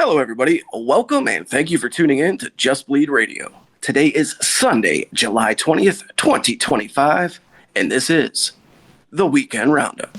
Hello, everybody. Welcome and thank you for tuning in to Just Bleed Radio. Today is Sunday, July 20th, 2025, and this is the Weekend Roundup.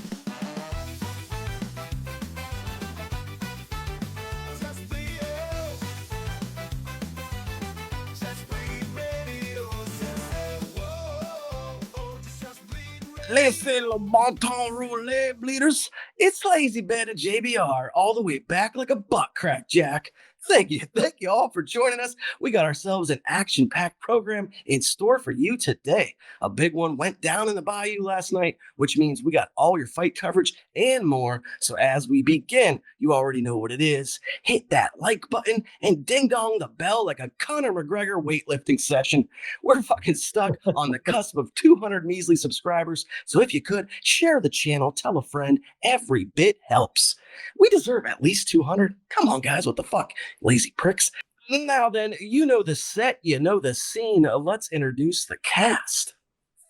Listen, le bon temps roulé, bleeders. It's LazyBed and JBR, all the way back like a butt crack, Jack. Thank you all for joining us. We got ourselves an action-packed program in store for you today. A big one went down in the bayou last night, which means we got all your fight coverage and more. So as we begin, you already know what it is. Hit that like button and ding-dong the bell like a Conor McGregor weightlifting session. We're fucking stuck on the cusp of 200 measly subscribers. So if you could, share the channel, tell a friend. Every bit helps. We deserve at least 200. Come on, guys, what the fuck? Lazy pricks. Now then, you know the set, you know the scene. Let's introduce the cast.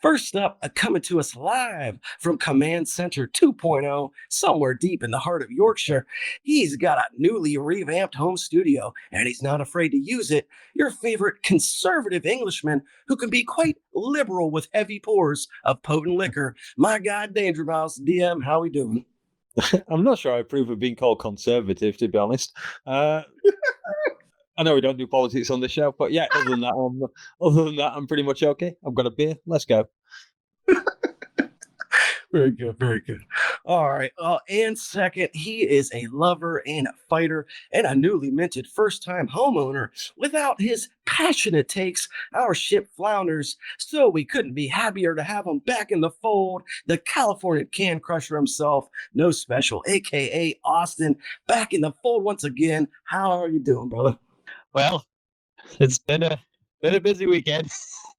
First up, coming to us live from Command Center 2.0, somewhere deep in the heart of Yorkshire. He's got a newly revamped home studio, and he's not afraid to use it. Your favorite conservative Englishman who can be quite liberal with heavy pours of potent liquor. My God, DangerMouse, DM, how we doing? I'm not sure I approve of being called conservative, to be honest. I know we don't do politics on the show, but yeah, other than that, I'm pretty much okay. I've got a beer. Let's go. Very good, very good. All right. And second, he is a lover and a fighter and a newly minted first-time homeowner. Without his passionate takes, our ship flounders, so we couldn't be happier to have him back in the fold. The California can crusher himself, no special, aka Austin, back in the fold once again. How are you doing, brother? Well, it's been a busy weekend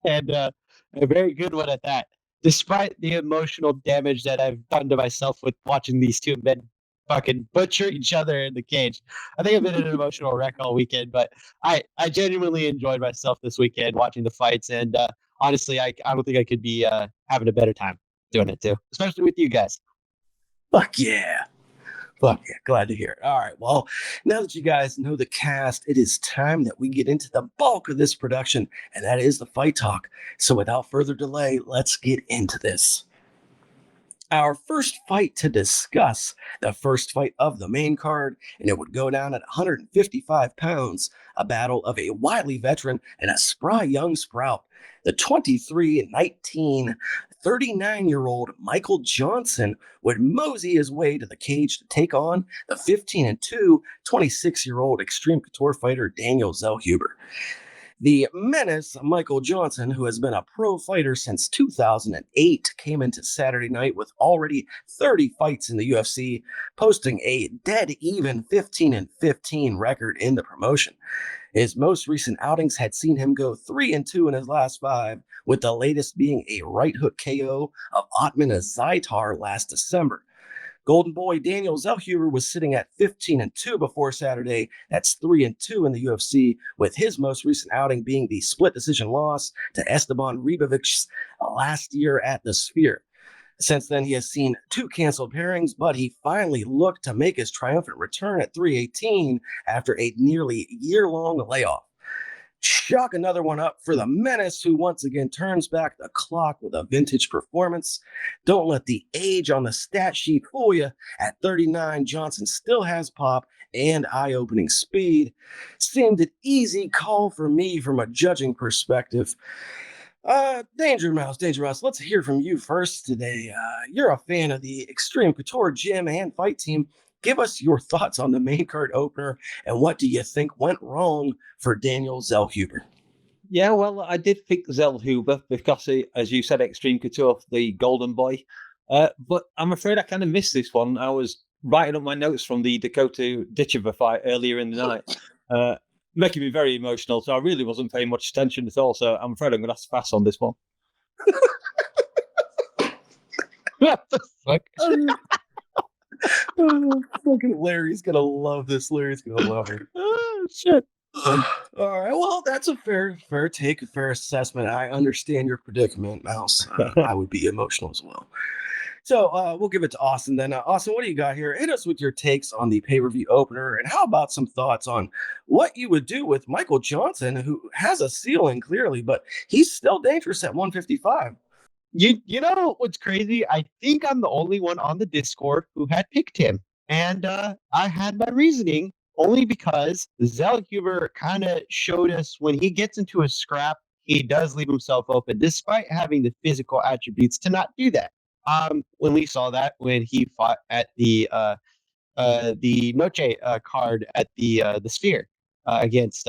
and a very good one at that. Despite the emotional damage that I've done to myself with watching these two men fucking butcher each other in the cage, I think I've been an emotional wreck all weekend. But I genuinely enjoyed myself this weekend watching the fights, and honestly, I don't think I could be having a better time doing it too, especially with you guys. Fuck yeah. Fuck yeah, glad to hear it. All right, well, now that you guys know the cast, it is time that we get into the bulk of this production, and that is the fight talk. So without further delay, let's get into this. Our first fight to discuss, the first fight of the main card, and it would go down at 155 pounds, a battle of a wily veteran and a spry young sprout. The 23-19 39-year-old Michael Johnson would mosey his way to the cage to take on the 15-2 26-year-old Extreme Couture fighter Daniel Zellhuber. The menace, Michael Johnson, who has been a pro fighter since 2008, came into Saturday night with already 30 fights in the UFC, posting a dead even 15-15 record in the promotion. His most recent outings had seen him go 3-2 in his last 5, with the latest being a right hook KO of Otman Zaitar last December. Golden Boy Daniel Zellhuber was sitting at 15-2 before Saturday. That's 3-2 in the UFC, with his most recent outing being the split decision loss to Esteban Ribovic last year at the Sphere. Since then, he has seen 2 canceled pairings, but he finally looked to make his triumphant return at 318 after a nearly year-long layoff. Chalk another one up for the menace, who once again turns back the clock with a vintage performance. Don't let the age on the stat sheet fool you. At 39, Johnson still has pop and eye-opening speed. Seemed an easy call for me from a judging perspective. DangerMouse, let's hear from you first today. You're a fan of the Extreme Couture gym and fight team. Give us your thoughts on the main card opener, and what do you think went wrong for Daniel Zellhuber? Yeah, well, I did pick Zellhuber because, as you said, Extreme Couture, the golden boy. But I'm afraid I kind of missed this one. I was writing up my notes from the Dakota Ditchever fight earlier in the night, making me very emotional. So I really wasn't paying much attention at all. So I'm afraid I'm going to have to pass on this one. What the fuck? Oh, fucking Larry's gonna love this. Larry's gonna love it. Oh, shit. All right. Well, that's a fair take, a fair assessment. I understand your predicament, Mouse. I would be emotional as well. So we'll give it to Austin then. Austin, what do you got here? Hit us with your takes on the pay-per-view opener, and how about some thoughts on what you would do with Michael Johnson, who has a ceiling clearly, but he's still dangerous at 155. You know what's crazy? I think I'm the only one on the Discord who had picked him, and I had my reasoning only because Zellhuber kind of showed us when he gets into a scrap, he does leave himself open, despite having the physical attributes to not do that. When we saw that when he fought at the Noche card at the Sphere against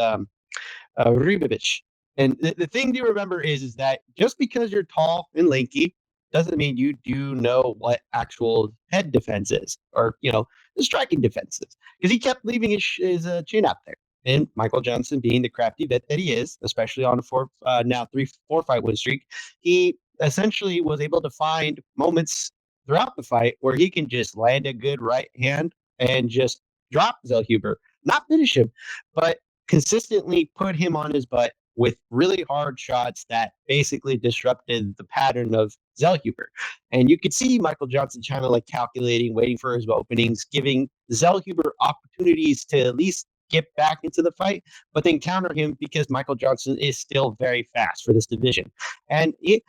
Ribovic. And the thing to remember is that just because you're tall and lanky doesn't mean you do know what actual head defense is, or the striking defense is, because he kept leaving his chin out there. And Michael Johnson, being the crafty vet that he is, especially on a now 3-4 fight win streak, he essentially was able to find moments throughout the fight where he can just land a good right hand and just drop Zellhuber, not finish him, but consistently put him on his butt with really hard shots that basically disrupted the pattern of Zellhuber. And you could see Michael Johnson kind of like calculating, waiting for his openings, giving Zellhuber opportunities to at least get back into the fight, but then counter him because Michael Johnson is still very fast for this division. And it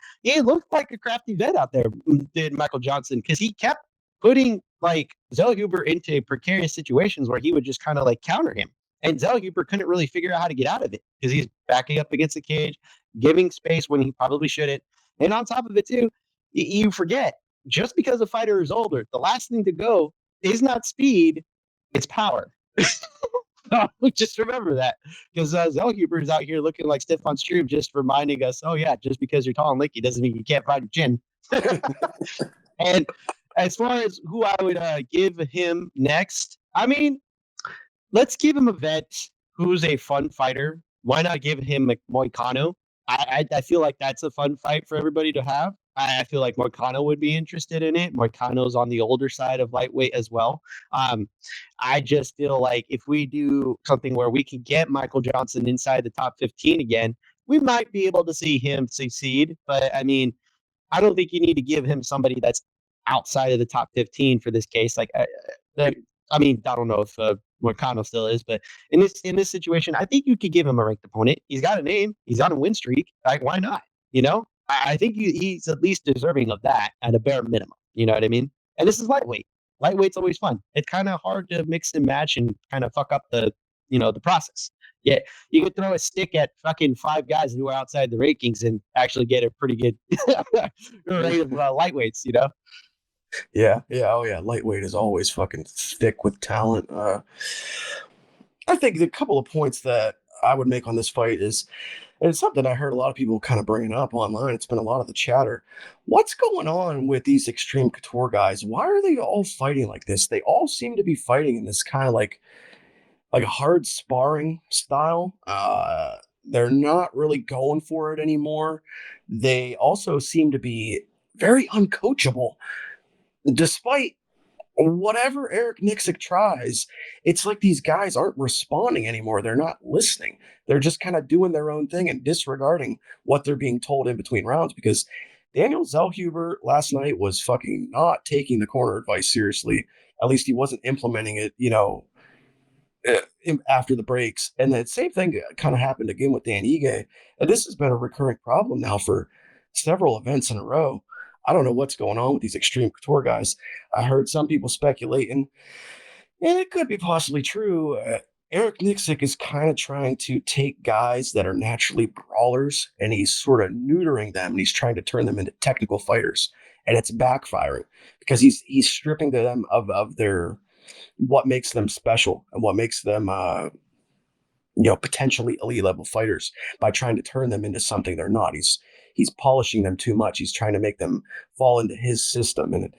looked like a crafty vet out there, did Michael Johnson, because he kept putting like Zellhuber into precarious situations where he would just kind of like counter him. And Zellhuber couldn't really figure out how to get out of it because he's backing up against the cage, giving space when he probably shouldn't. And on top of it, too, you forget, just because a fighter is older, the last thing to go is not speed, it's power. Just remember that, because Zellhuber is out here looking like Stefan Struve, just reminding us, oh, yeah, just because you're tall and lanky doesn't mean you can't fight a chin. And as far as who I would give him next, I mean, let's give him a vet who's a fun fighter. Why not give him Moicano? I feel like that's a fun fight for everybody to have. I feel like Moicano would be interested in it. Moicano's on the older side of lightweight as well. I just feel like if we do something where we can get Michael Johnson inside the top 15 again, we might be able to see him succeed. But I mean, I don't think you need to give him somebody that's outside of the top 15 for this case. Like, I mean, I don't know if Moicano still is, but in this situation, I think you could give him a ranked opponent. He's got a name. He's on a win streak. Like, why not? I think he's at least deserving of that at a bare minimum. You know what I mean? And this is lightweight. Lightweight's always fun. It's kind of hard to mix and match and kind of fuck up the process. Yeah, you could throw a stick at fucking 5 guys who are outside the rankings and actually get a pretty good rate of lightweights. Yeah. Oh, yeah. Lightweight is always fucking thick with talent. I think the couple of points that I would make on this fight is, and it's something I heard a lot of people kind of bringing up online. It's been a lot of the chatter. What's going on with these Extreme Couture guys? Why are they all fighting like this? They all seem to be fighting in this kind of like a hard sparring style. They're not really going for it anymore. They also seem to be very uncoachable. Despite whatever Eric Nixick tries, it's like these guys aren't responding anymore. They're not listening. They're just kind of doing their own thing and disregarding what they're being told in between rounds, because Daniel Zellhuber last night was fucking not taking the corner advice seriously. At least he wasn't implementing it, after the breaks. And the same thing kind of happened again with Dan Ige. And this has been a recurring problem now for several events in a row. I don't know what's going on with these Extreme Couture guys. I heard some people speculating, and it could be possibly true. Eric Nixick is kind of trying to take guys that are naturally brawlers, and he's sort of neutering them, and he's trying to turn them into technical fighters. And it's backfiring because he's stripping them of their what makes them special and what makes them potentially elite level fighters by trying to turn them into something they're not. He's polishing them too much. He's trying to make them fall into his system. And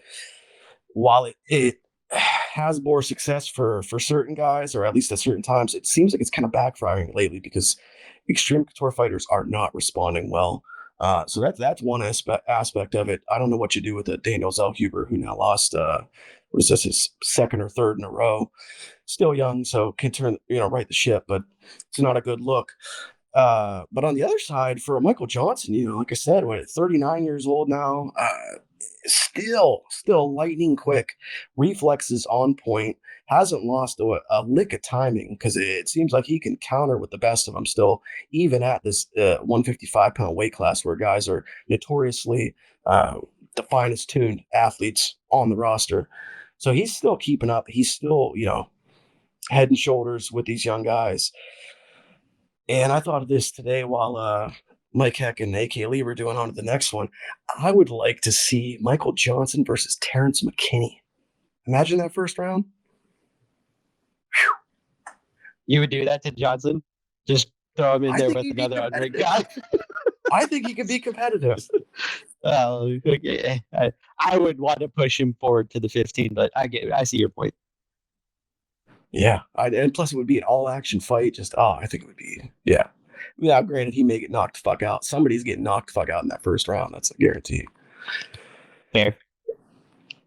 while it has bore success for certain guys, or at least at certain times, it seems like it's kind of backfiring lately because Extreme Couture fighters are not responding well. So that's one aspect of it. I don't know what you do with Daniel Zellhuber, who now lost, his second or third in a row. Still young, so can turn, right the ship, but it's not a good look. But on the other side, for Michael Johnson, like I said, 39 years old now, still lightning quick, reflexes on point, hasn't lost a lick of timing because it seems like he can counter with the best of them still, even at this 155-pound weight class where guys are notoriously the finest tuned athletes on the roster. So he's still keeping up. He's still, head and shoulders with these young guys. And I thought of this today while Mike Heck and AK Lee were doing on to the next one. I would like to see Michael Johnson versus Terrence McKinney. Imagine that first round. You would do that to Johnson? Just throw him in I there think with he'd be another unranked competitive. guy? I think he could be competitive. Okay. I would want to push him forward to the 15, but I see your point. Yeah, and plus it would be an all-action fight. I think it would be, yeah. Yeah, granted, he may get knocked the fuck out. Somebody's getting knocked the fuck out in that first round. That's a guarantee. Fair.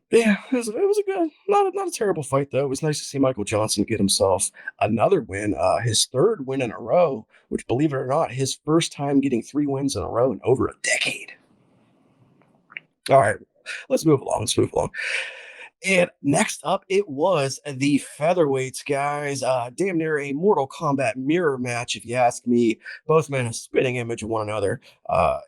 Yeah, it was a good, not a terrible fight though. It was nice to see Michael Johnson get himself another win, his third win in a row. Which, believe it or not, his first time getting 3 wins in a row in over a decade. All right, let's move along. And next up, it was the featherweights, guys. Damn near a Mortal Kombat mirror match, if you ask me. Both men a spitting image of one another.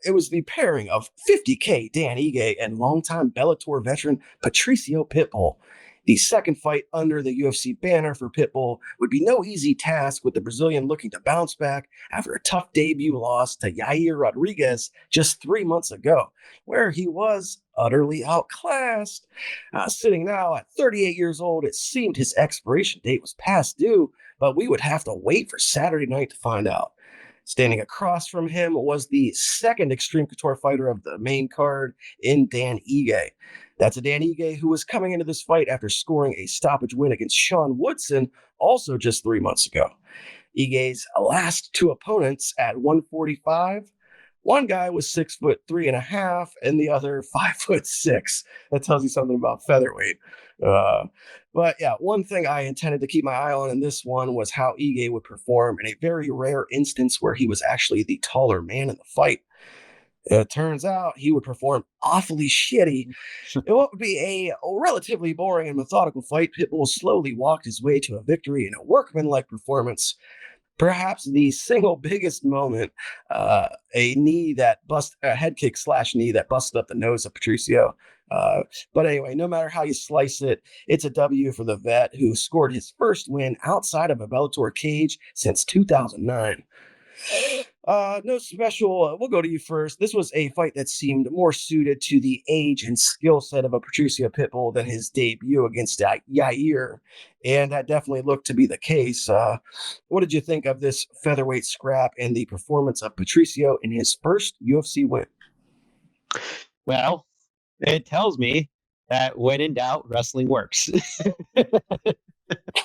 It was the pairing of 50K Dan Ige and longtime Bellator veteran Patricio Pitbull. The second fight under the UFC banner for Pitbull would be no easy task, with the Brazilian looking to bounce back after a tough debut loss to Yair Rodriguez just 3 months ago, where he was utterly outclassed. Sitting now at 38 years old, it seemed his expiration date was past due, but we would have to wait for Saturday night to find out. Standing across from him was the second Extreme Couture fighter of the main card in Dan Ige. That's a Dan Ige who was coming into this fight after scoring a stoppage win against Sean Woodson also just 3 months ago. Ige's last 2 opponents at 145, one guy was 6'3.5", and the other 5'6". That tells you something about featherweight. But yeah, one thing I intended to keep my eye on in this one was how Ige would perform in a very rare instance where he was actually the taller man in the fight. It turns out he would perform awfully shitty. In what would be a relatively boring and methodical fight, Pitbull slowly walked his way to a victory in a workmanlike performance. Perhaps the single biggest moment, a head kick / knee that busted up the nose of Patricio. But anyway, no matter how you slice it, it's a W for the vet who scored his first win outside of a Bellator cage since 2009. No special. We'll go to you first. This was a fight that seemed more suited to the age and skill set of a Patricio Pitbull than his debut against Yair, and that definitely looked to be the case. What did you think of this featherweight scrap and the performance of Patricio in his first UFC win? Well, it tells me that when in doubt, wrestling works.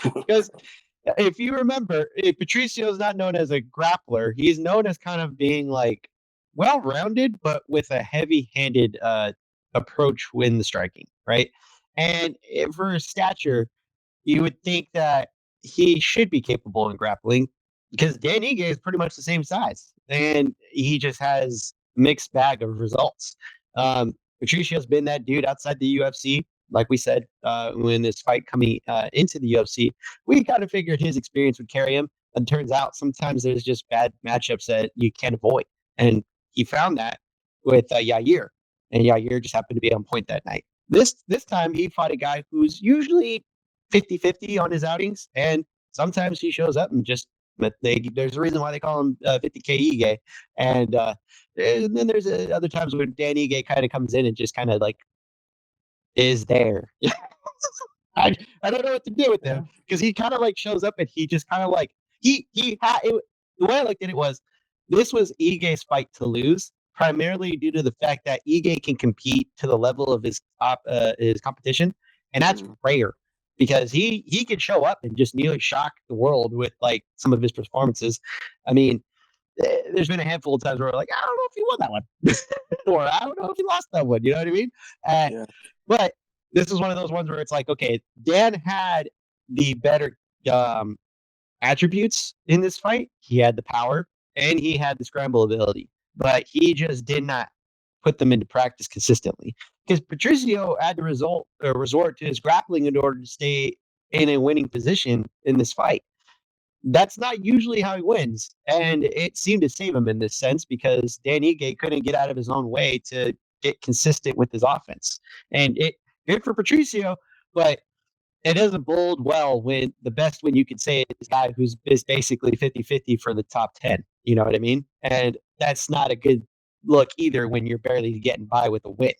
Because if you remember, Patricio is not known as a grappler. He's known as kind of being like well-rounded, but with a heavy-handed approach when the striking, right? And for his stature, you would think that he should be capable in grappling because Dan Ige is pretty much the same size, and he just has mixed bag of results. Patricio's been that dude outside the UFC. Like we said, when this fight coming into the UFC, we kind of figured his experience would carry him. And turns out sometimes there's just bad matchups that you can't avoid. And he found that with Yair. And Yair just happened to be on point that night. This time he fought a guy who's usually 50-50 on his outings. And sometimes he shows up and just, there's a reason why they call him 50K Ige. And then there's other times when Dan Ige kind of comes in and just kind of like is there. I don't know what to do with him because he kind of like shows up and he just kind of like the way I looked at it was this was Ige's fight to lose, primarily due to the fact that Ige can compete to the level of his competition, and that's rare because he could show up and just nearly shock the world with like some of his performances. I mean, there's been a handful of times where we're like, I don't know if he won that one, or I don't know if he lost that one. You know what I mean? But this is one of those ones where it's like, okay, Dan had the better attributes in this fight. He had the power and he had the scramble ability, but he just did not put them into practice consistently. Because Patricio had to resort to his grappling in order to stay in a winning position in this fight. That's not usually how he wins. And it seemed to save him in this sense because Dan Ige couldn't get out of his own way to get consistent with his offense. And it good for Patricio, but it doesn't bode well when the best win you could say is a guy who's is basically 50-50 for the top 10. You know what I mean? And that's not a good look either when you're barely getting by with a win.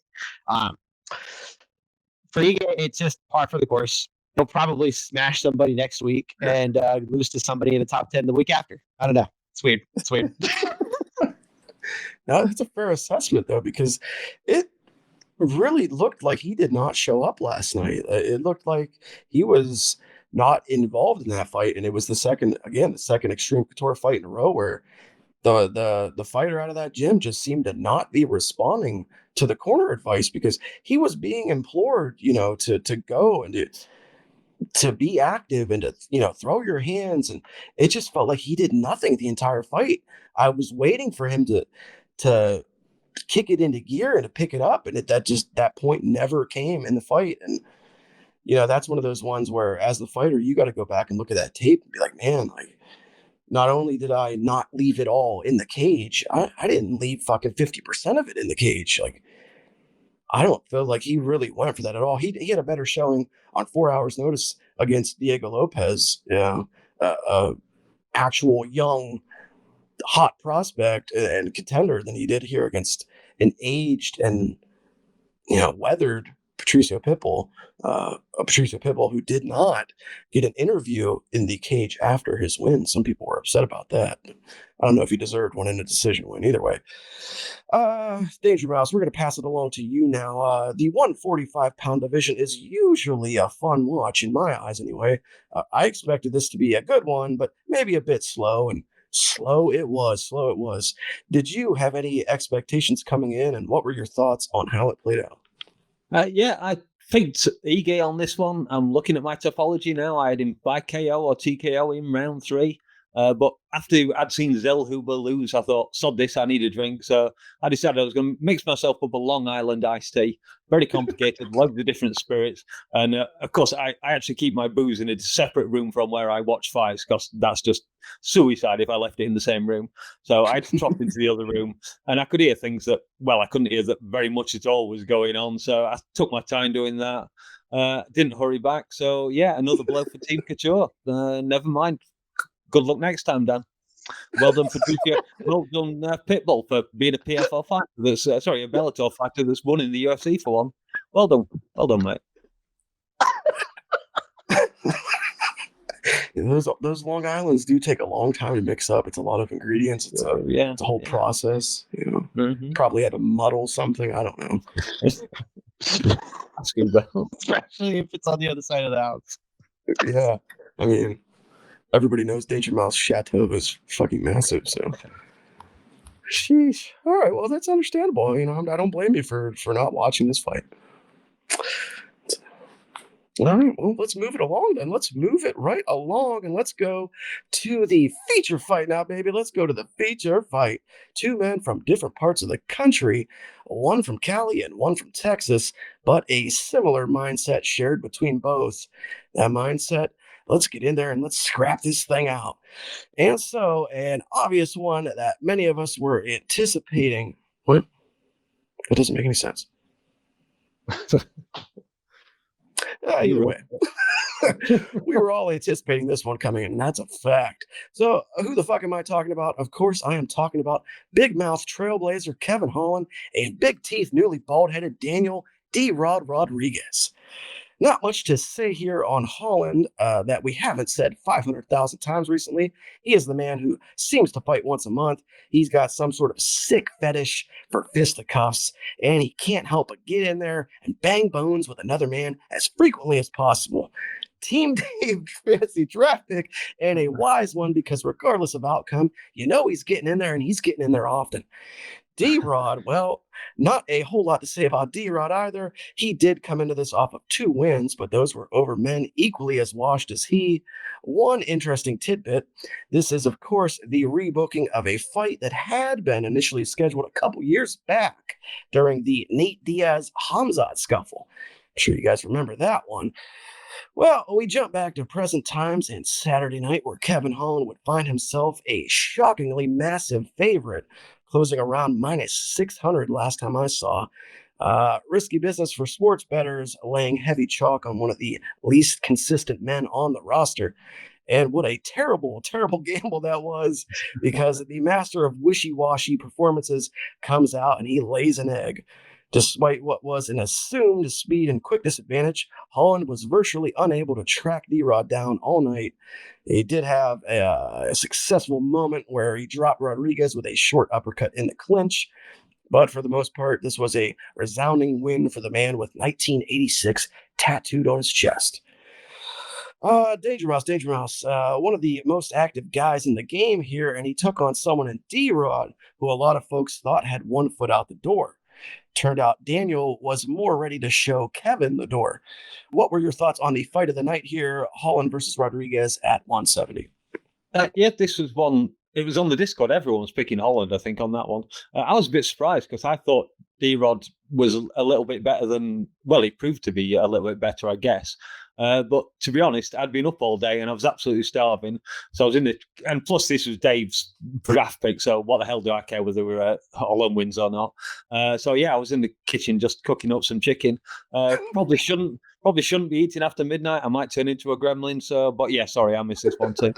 For Ige, it's just par for the course. He'll probably smash somebody next week and lose to somebody in the top 10 the week after. I don't know. It's weird. It's weird. No, that's a fair assessment, though, because it really looked like he did not show up last night. It looked like he was not involved in that fight, and it was the second Extreme Couture fight in a row where the fighter out of that gym just seemed to not be responding to the corner advice because he was being implored, to go and to be active and to throw your hands, and it just felt like he did nothing the entire fight. I was waiting for him to kick it into gear and to pick it up, and that point never came in the fight. And that's one of those ones where as the fighter you got to go back and look at that tape and be like, man, like, not only did I not leave it all in the cage, I didn't leave fucking 50% of it in the cage. Like, I don't feel like he really went for that at all. He had a better showing on 4 hours notice against Diego Lopez, actual young, hot prospect and contender than he did here against an aged and weathered Patricio Pitbull who did not get an interview in the cage after his win. Some people were upset about that. I don't know if he deserved one in a decision win either way. DangerMouse, we're going to pass it along to you now. The 145-pound division is usually a fun watch in my eyes anyway. I expected this to be a good one, but maybe a bit slow, and slow it was. Did you have any expectations coming in, and what were your thoughts on how it played out? I picked Ige on this one. I'm looking at my topology now. I had him by KO or TKO in round 3. But after I'd seen Zellhuber lose, I thought, sod this, I need a drink. So I decided I was going to mix myself up a Long Island iced tea. Very complicated, loads of different spirits. And of course, I actually keep my booze in a separate room from where I watch fights because that's just suicide if I left it in the same room. So I dropped into the other room and I could hear things that, I couldn't hear that very much at all was going on. So I took my time doing that. Didn't hurry back. So yeah, another blow for Team Couture. Never mind. Good luck next time, Dan. Well done, Patricio. Well done, Pitbull, for being a PFL fighter. A Bellator fighter that's won in the UFC for one. Well done, mate. Those Long Islands do take a long time to mix up. It's a lot of ingredients. It's a whole process. Probably had to muddle something. I don't know. Especially if it's on the other side of the house. Yeah, I mean, everybody knows DangerMouse Chateau is fucking massive, so. Sheesh. All right, well, that's understandable. I don't blame you for not watching this fight. All right, well, let's move it along then. Let's move it right along and let's go to the feature fight now, baby. Let's go to the feature fight. 2 men from different parts of the country, one from Cali and one from Texas, but a similar mindset shared between both. That mindset, let's get in there and let's scrap this thing out. And so, an obvious one that many of us were anticipating. What? That doesn't make any sense. Either way, we were all anticipating this one coming in, and that's a fact. So, who the fuck am I talking about? Of course, I am talking about big mouth trailblazer Kevin Holland and big teeth, newly bald-headed Daniel D-Rod Rodriguez. Not much to say here on Holland that we haven't said 500,000 times recently. He is the man who seems to fight once a month. He's got some sort of sick fetish for fisticuffs, and he can't help but get in there and bang bones with another man as frequently as possible. Team Dave fantasy draft pick, and a wise one because regardless of outcome, he's getting in there and he's getting in there often. D-Rod, well, Not a whole lot to say about D-Rod either. He did come into this off of 2 wins, but those were over men equally as washed as he. One interesting tidbit, this is, of course, the rebooking of a fight that had been initially scheduled a couple years back during the Nate Diaz-Hamzat scuffle. I'm sure you guys remember that one. Well, we jump back to present times and Saturday night, where Kevin Holland would find himself a shockingly massive favorite, closing around minus 600 last time I saw. Risky business for sports bettors, laying heavy chalk on one of the least consistent men on the roster. And what a terrible, terrible gamble that was, because the master of wishy-washy performances comes out and he lays an egg. Despite what was an assumed speed and quickness advantage, Holland was virtually unable to track D-Rod down all night. He did have a successful moment where he dropped Rodriguez with a short uppercut in the clinch, but for the most part, this was a resounding win for the man with 1986 tattooed on his chest. DangerMouse, one of the most active guys in the game here, and he took on someone in D-Rod who a lot of folks thought had one foot out the door. Turned out Daniel was more ready to show Kevin the door. What were your thoughts on the fight of the night here, Holland versus Rodriguez at 170? Yeah, this was one. It was on the Discord. Everyone was picking Holland, I think, on that one. I was a bit surprised because I thought D-Rod was a little bit better than, well, he proved to be a little bit better, I guess. But to be honest, I'd been up all day and I was absolutely starving. So I was in the, and plus this was Dave's draft pick. So what the hell do I care whether we're Holland wins or not? So yeah, I was in the kitchen just cooking up some chicken. Probably shouldn't be eating after midnight. I might turn into a gremlin. So, but yeah, sorry, I missed this one too.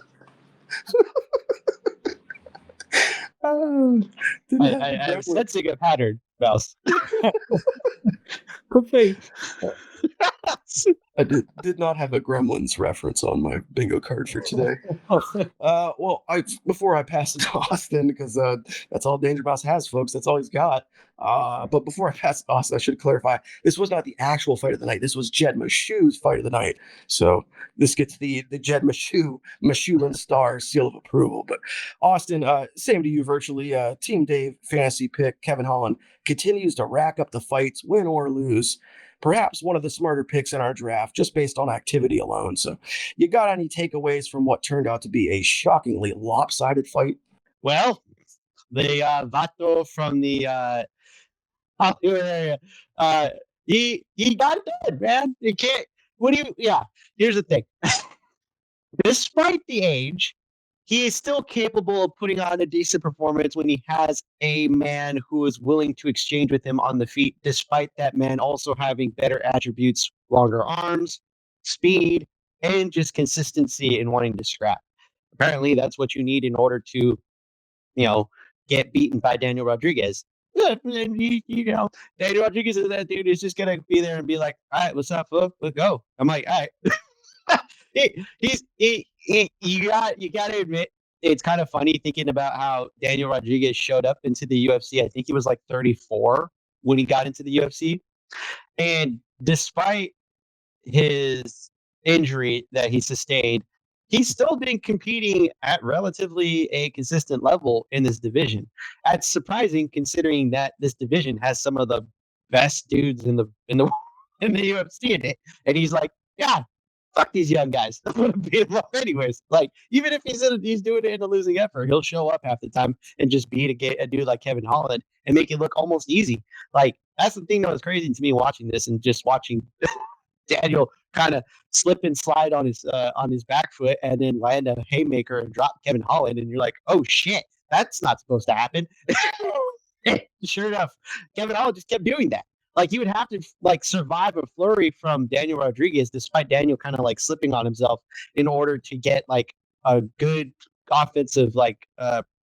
I'm sensing a pattern, Mouse. Could be. I did not have a Gremlins reference on my bingo card for today. Well, before I pass it to Austin, because that's all DangerMouse has, folks. That's all he's got. But before I pass it to Austin, I should clarify, this was not the actual fight of the night. This was Jed Meshu's fight of the night. So this gets the Jed Meshulin star seal of approval. But Austin, same to you virtually. Team Dave fantasy pick, Kevin Holland, continues to rack up the fights, win or lose. Perhaps one of the smarter picks in our draft, just based on activity alone. So you got any takeaways from what turned out to be a shockingly lopsided fight? Well, the Vato from the Holloway area, he got it done, man. You can't, here's the thing. Despite the age, he is still capable of putting on a decent performance when he has a man who is willing to exchange with him on the feet, despite that man also having better attributes, longer arms, speed, and just consistency in wanting to scrap. Apparently, that's what you need in order to, get beaten by Daniel Rodriguez. Daniel Rodriguez is that dude who's just going to be there and be like, all right, what's up, look, let's go. I'm like, all right. You got to admit, it's kind of funny thinking about how Daniel Rodriguez showed up into the UFC. I think he was like 34 when he got into the UFC. And despite his injury that he sustained, he's still been competing at relatively a consistent level in this division. That's surprising considering that this division has some of the best dudes in the UFC in it. And he's like, yeah, fuck these young guys. I'm gonna beat them up anyways. Like, even if he's doing it in a losing effort, he'll show up half the time and just beat a dude like Kevin Holland and make it look almost easy. Like, that's the thing that was crazy to me watching this and just watching Daniel kind of slip and slide on his back foot and then land a haymaker and drop Kevin Holland, and you're like, oh shit, that's not supposed to happen. Sure enough, Kevin Holland just kept doing that. Like, he would have to survive a flurry from Daniel Rodriguez, despite Daniel kind of slipping on himself in order to get a good offensive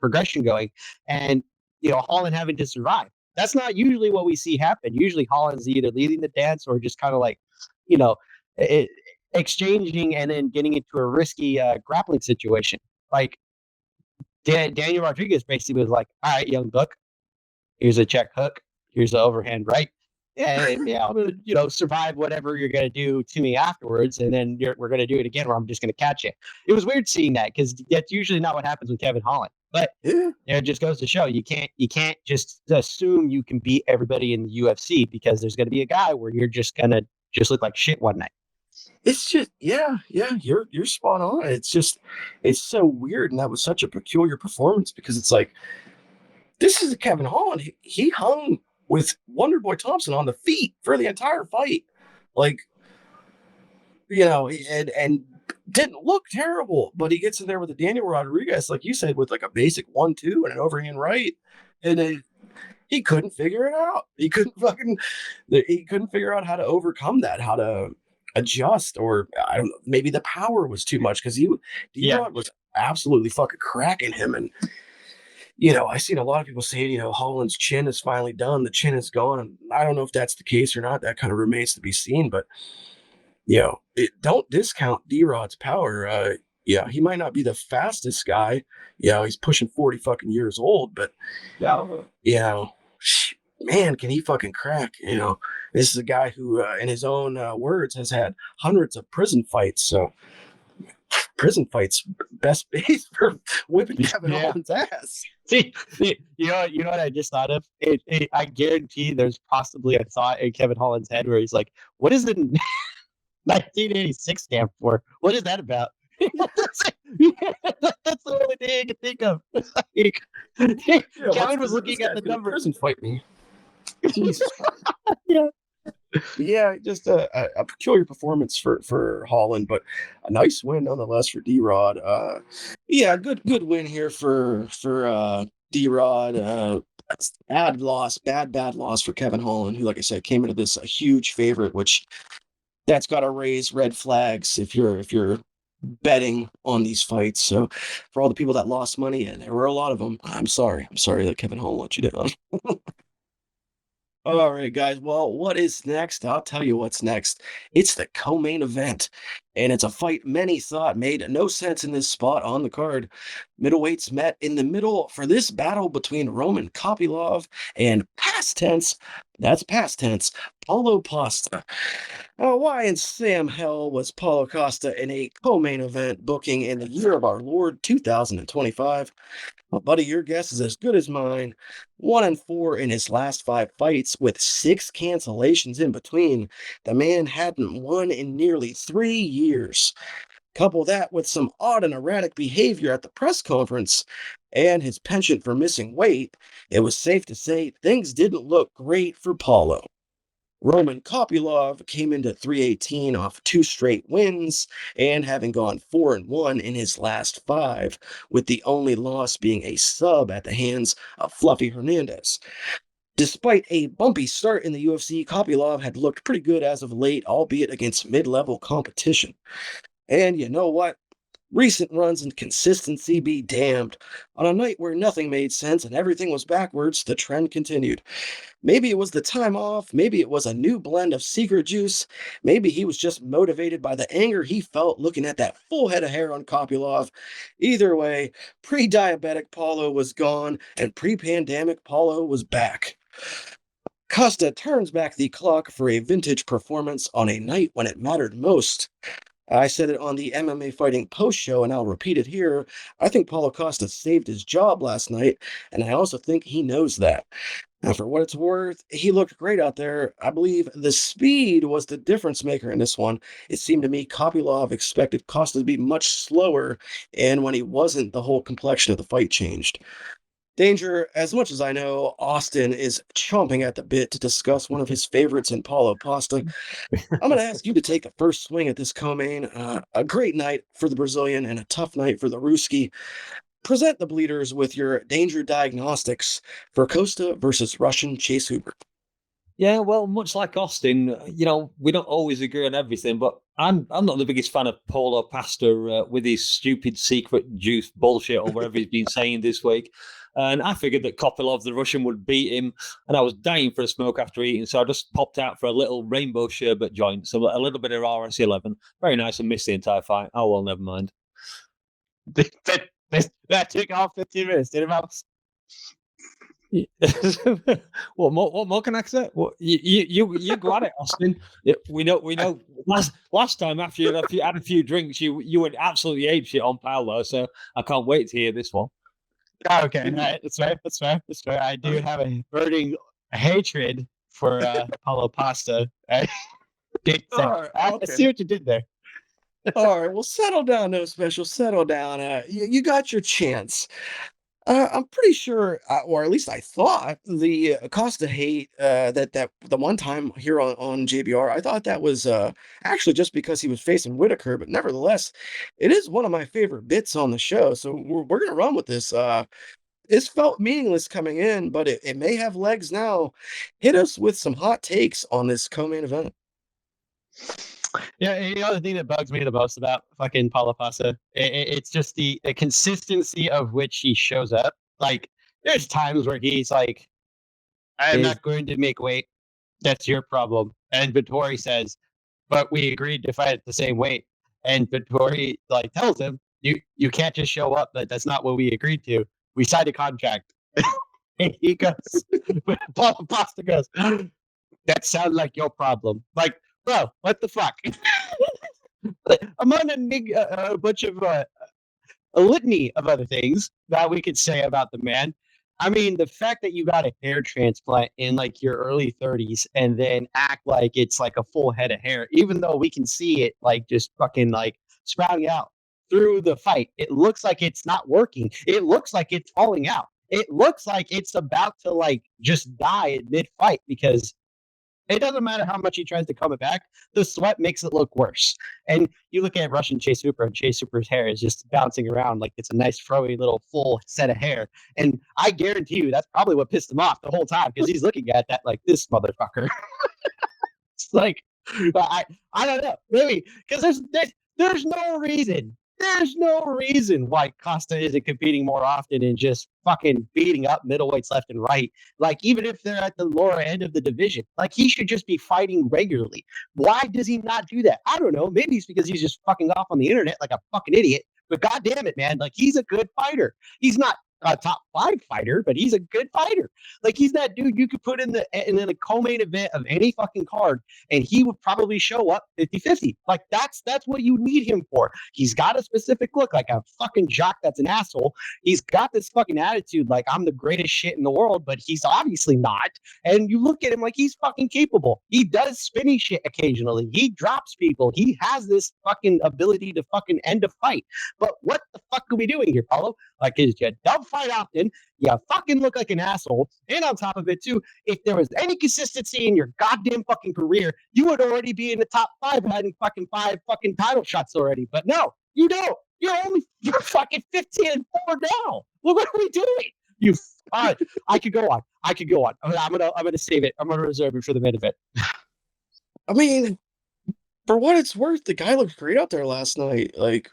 progression going, and Holland having to survive. That's not usually what we see happen. Usually Holland's either leading the dance or just kind of exchanging and then getting into a risky grappling situation. Like, Daniel Rodriguez basically was like, all right, young buck, here's a check hook, here's the overhand right. I'm gonna, survive whatever you're gonna do to me afterwards, and then we're gonna do it again, where I'm just gonna catch you. It was weird seeing that because that's usually not what happens with Kevin Holland. But Yeah. it just goes to show you can't just assume you can beat everybody in the UFC, because there's going to be a guy where you're just gonna just look like shit one night. It's just yeah, you're spot on. It's so weird, and that was such a peculiar performance because it's like this is Kevin Holland. He hung with Wonderboy Thompson on the feet for the entire fight, like and didn't look terrible. But he gets in there with a Daniel Rodriguez, like you said, with like a basic 1-2 and an overhand right, and he couldn't figure it out. He couldn't figure out how to overcome that, how to adjust, or I don't know, maybe the power was too much because D-Rod was absolutely fucking cracking him. And I've seen a lot of people saying, Holland's chin is finally done, the chin is gone. And I don't know if that's the case or not. That kind of remains to be seen. But don't discount D-Rod's power. He might not be the fastest guy. He's pushing 40 fucking years old, but man, can he fucking crack? This is a guy who, in his own words, has had hundreds of prison fights. So prison fights, best base for whipping Kevin Holland's ass. See, you know what I just thought of? I guarantee there's possibly a thought in Kevin Holland's head where he's like, what is the 1986 stand for? What is that about? That's the only thing I can think of. Kevin was looking at the number. Prison fight me. Yeah, just a peculiar performance for Holland, but a nice win nonetheless for D-Rod. Good win here for D-Rod. Bad loss for Kevin Holland, who, like I said, came into this a huge favorite, which that's got to raise red flags if you're betting on these fights. So for all the people that lost money, and there were a lot of them, I'm sorry that Kevin Holland let you down. All right, guys. Well, what is next? I'll tell you what's next. It's the co-main event, and it's a fight many thought made no sense in this spot on the card. Middleweights met in the middle for this battle between Roman Kopylov and past tense, Paulo Costa. Why in Sam Hell was Paulo Costa in a co-main event booking in the year of our Lord 2025? Well, buddy, your guess is as good as mine. 1-4 in his last 5 fights, with 6 cancellations in between. The man hadn't won in nearly 3 years. Couple that with some odd and erratic behavior at the press conference and his penchant for missing weight, it was safe to say things didn't look great for Paulo. Roman Kopylov came into 318 off 2 straight wins and having gone 4-1 in his last 5, with the only loss being a sub at the hands of Fluffy Hernandez. Despite a bumpy start in the UFC, Kopylov had looked pretty good as of late, albeit against mid-level competition. And you know what? Recent runs and consistency be damned. On a night where nothing made sense and everything was backwards, the trend continued. Maybe it was the time off, maybe it was a new blend of secret juice, maybe he was just motivated by the anger he felt looking at that full head of hair on Kopylov. Either way, pre-diabetic Paulo was gone and pre-pandemic Paulo was back. Costa turns back the clock for a vintage performance on a night when it mattered most. I said it on the MMA Fighting Post show, and I'll repeat it here. I think Paulo Costa saved his job last night, and I also think he knows that. Now, for what it's worth, he looked great out there. I believe the speed was the difference maker in this one. It seemed to me Kopylov expected Costa to be much slower, and when he wasn't, the whole complexion of the fight changed. Danger, as much as I know, Austin is chomping at the bit to discuss one of his favorites in Paulo Costa. I'm going to ask you to take the first swing at this co-main. A great night for the Brazilian and a tough night for the Ruski. Present the bleeders with your danger diagnostics for Costa versus Russian Chase Hooper. Yeah, well, much like Austin, we don't always agree on everything, but I'm not the biggest fan of Paulo Costa with his stupid secret juice bullshit or whatever he's been saying this week. And I figured that Kopylov, the Russian, would beat him, and I was dying for a smoke after eating, so I just popped out for a little rainbow sherbet joint, so a little bit of RS11. Very nice, and missed the entire fight. Oh, well, never mind. That took all 15 minutes, didn't it? What more can I say? You got it, Austin. We know. Last time after you had a few drinks, you went absolutely apeshit on Paulo. So I can't wait to hear this one. Oh, okay, all right, that's right. That's right. That's right. I do have a burning hatred for Paulo Pasta. I did say. All right, I okay. see what you did there. All right, well, settle down, no special. Settle down. You got your chance. I'm pretty sure, or at least I thought, the Acosta hate that the one time here on JBR, I thought that was actually just because he was facing Whitaker, but nevertheless, it is one of my favorite bits on the show. So we're gonna run with this. This felt meaningless coming in, but it may have legs now. Hit us with some hot takes on this co-main event. Yeah, and the other thing that bugs me the most about fucking Paulo Pasta, it's just the consistency of which he shows up. Like, there's times where he's like, "I am Dave, not going to make weight. That's your problem." And Vittori says, "But we agreed to fight at the same weight." And Vittori like tells him, "You can't just show up. That's not what we agreed to. We signed a contract." And he goes, Paulo Pasta goes, "That sounds like your problem." Like, bro, what the fuck? I'm on a bunch of a litany of other things that we could say about the man. I mean, the fact that you got a hair transplant in like your early 30s and then act like it's like a full head of hair, even though we can see it like just fucking like sprouting out through the fight. It looks like it's not working. It looks like it's falling out. It looks like it's about to like just die at mid fight because it doesn't matter how much he tries to comb it back. The sweat makes it look worse. And you look at Russian Chase Hooper, and Chase Hooper's hair is just bouncing around like it's a nice, froey little full set of hair. And I guarantee you that's probably what pissed him off the whole time because he's looking at that like this motherfucker. It's like, I don't know, maybe because there's no reason. There's no reason why Costa isn't competing more often and just fucking beating up middleweights left and right. Like, even if they're at the lower end of the division, like, he should just be fighting regularly. Why does he not do that? I don't know. Maybe it's because he's just fucking off on the internet like a fucking idiot. But god damn it, man. Like, he's a good fighter. He's not a top 5 fighter, but he's a good fighter. Like, he's that dude you could put in the co-main event of any fucking card and he would probably show up 50-50. Like, that's what you need him for. He's got a specific look, like a fucking jock that's an asshole. He's got this fucking attitude like I'm the greatest shit in the world, but he's obviously not. And you look at him like he's fucking capable. He does spinny shit occasionally. He drops people. He has this fucking ability to fucking end a fight. But what the fuck are we doing here, Paulo? Like, is you don't fight often, you fucking look like an asshole, and on top of it too, if there was any consistency in your goddamn fucking career, you would already be in the top 5 having fucking 5 fucking title shots already. But no, you don't. You're fucking 15-4 now. What are we doing? You I could go on. I'm gonna save it. I'm gonna reserve it for the main event. I mean, for what it's worth, the guy looked great out there last night. Like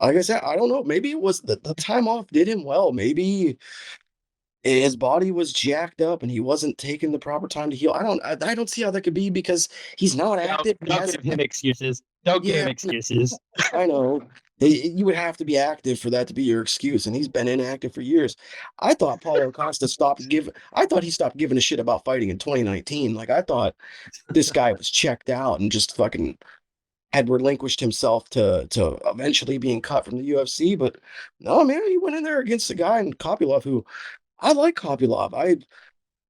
I said, I don't know. Maybe it was the time off did him well. Maybe his body was jacked up and he wasn't taking the proper time to heal. I don't see how that could be because he's not active. Don't give him excuses. Don't give him excuses. I know. You would have to be active for that to be your excuse, and he's been inactive for years. I thought Paulo Costa I thought he stopped giving a shit about fighting in 2019. Like, I thought this guy was checked out and just fucking had relinquished himself to eventually being cut from the UFC. But no, man, he went in there against a guy in Kopylov who I like Kopylov.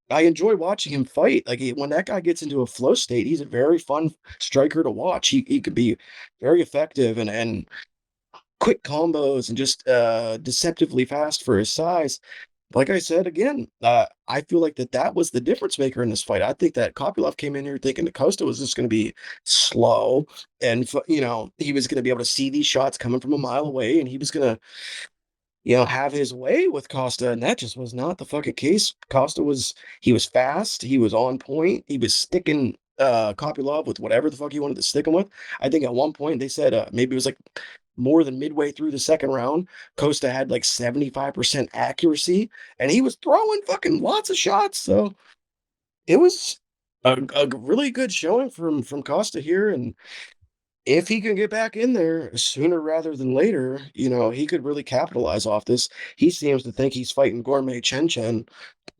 I enjoy watching him fight. Like, when that guy gets into a flow state, he's a very fun striker to watch. He could be very effective and quick combos and just deceptively fast for his size. Like I said again, I feel like that was the difference maker in this fight. I think that Kopylov came in here thinking that Costa was just going to be slow and he was going to be able to see these shots coming from a mile away and he was going to have his way with Costa, and that just was not the fucking case. He was fast, he was on point, he was sticking Kopylov with whatever the fuck he wanted to stick him with. I think at one point they said maybe it was like more than midway through the second round, Costa had like 75% accuracy, and he was throwing fucking lots of shots. So it was a really good showing from Costa here, and if he can get back in there sooner rather than later, he could really capitalize off this. He seems to think he's fighting Gourmet Chen Chen,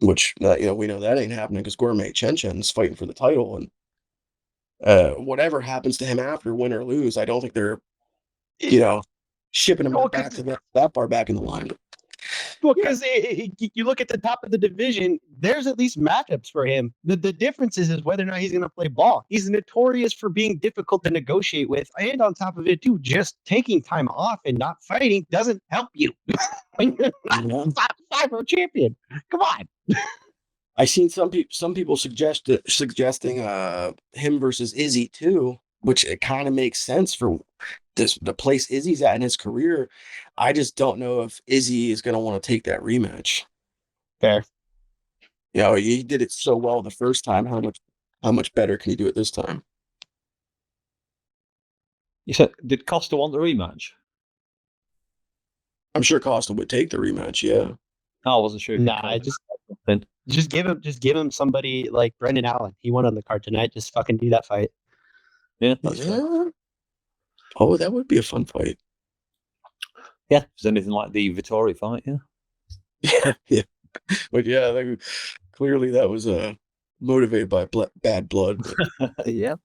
which, we know that ain't happening because Gourmet Chen Chen's fighting for the title. And whatever happens to him after, win or lose, I don't think they're, shipping him back to that far back in the line. Well, because you look at the top of the division, there's at least matchups for him. The difference is whether or not he's going to play ball. He's notorious for being difficult to negotiate with, and on top of it, too, just taking time off and not fighting doesn't help you. When you're not a five-row champion. Come on. I seen some people suggesting him versus Izzy too, which it kind of makes sense for the place Izzy's at in his career. I just don't know if Izzy is going to want to take that rematch. Fair. You know, he did it so well the first time. How much better can he do it this time? You said, did Costa want the rematch? I'm sure Costa would take the rematch. Yeah. Oh, I wasn't sure. Nah, just give him somebody like Brendan Allen. He won on the card tonight. Just fucking do that fight. Yeah, that's fair. Oh, that would be a fun fight. Yeah, if there's anything like the Vittori fight, yeah. Yeah. But yeah, clearly that was motivated by bad blood. Yeah.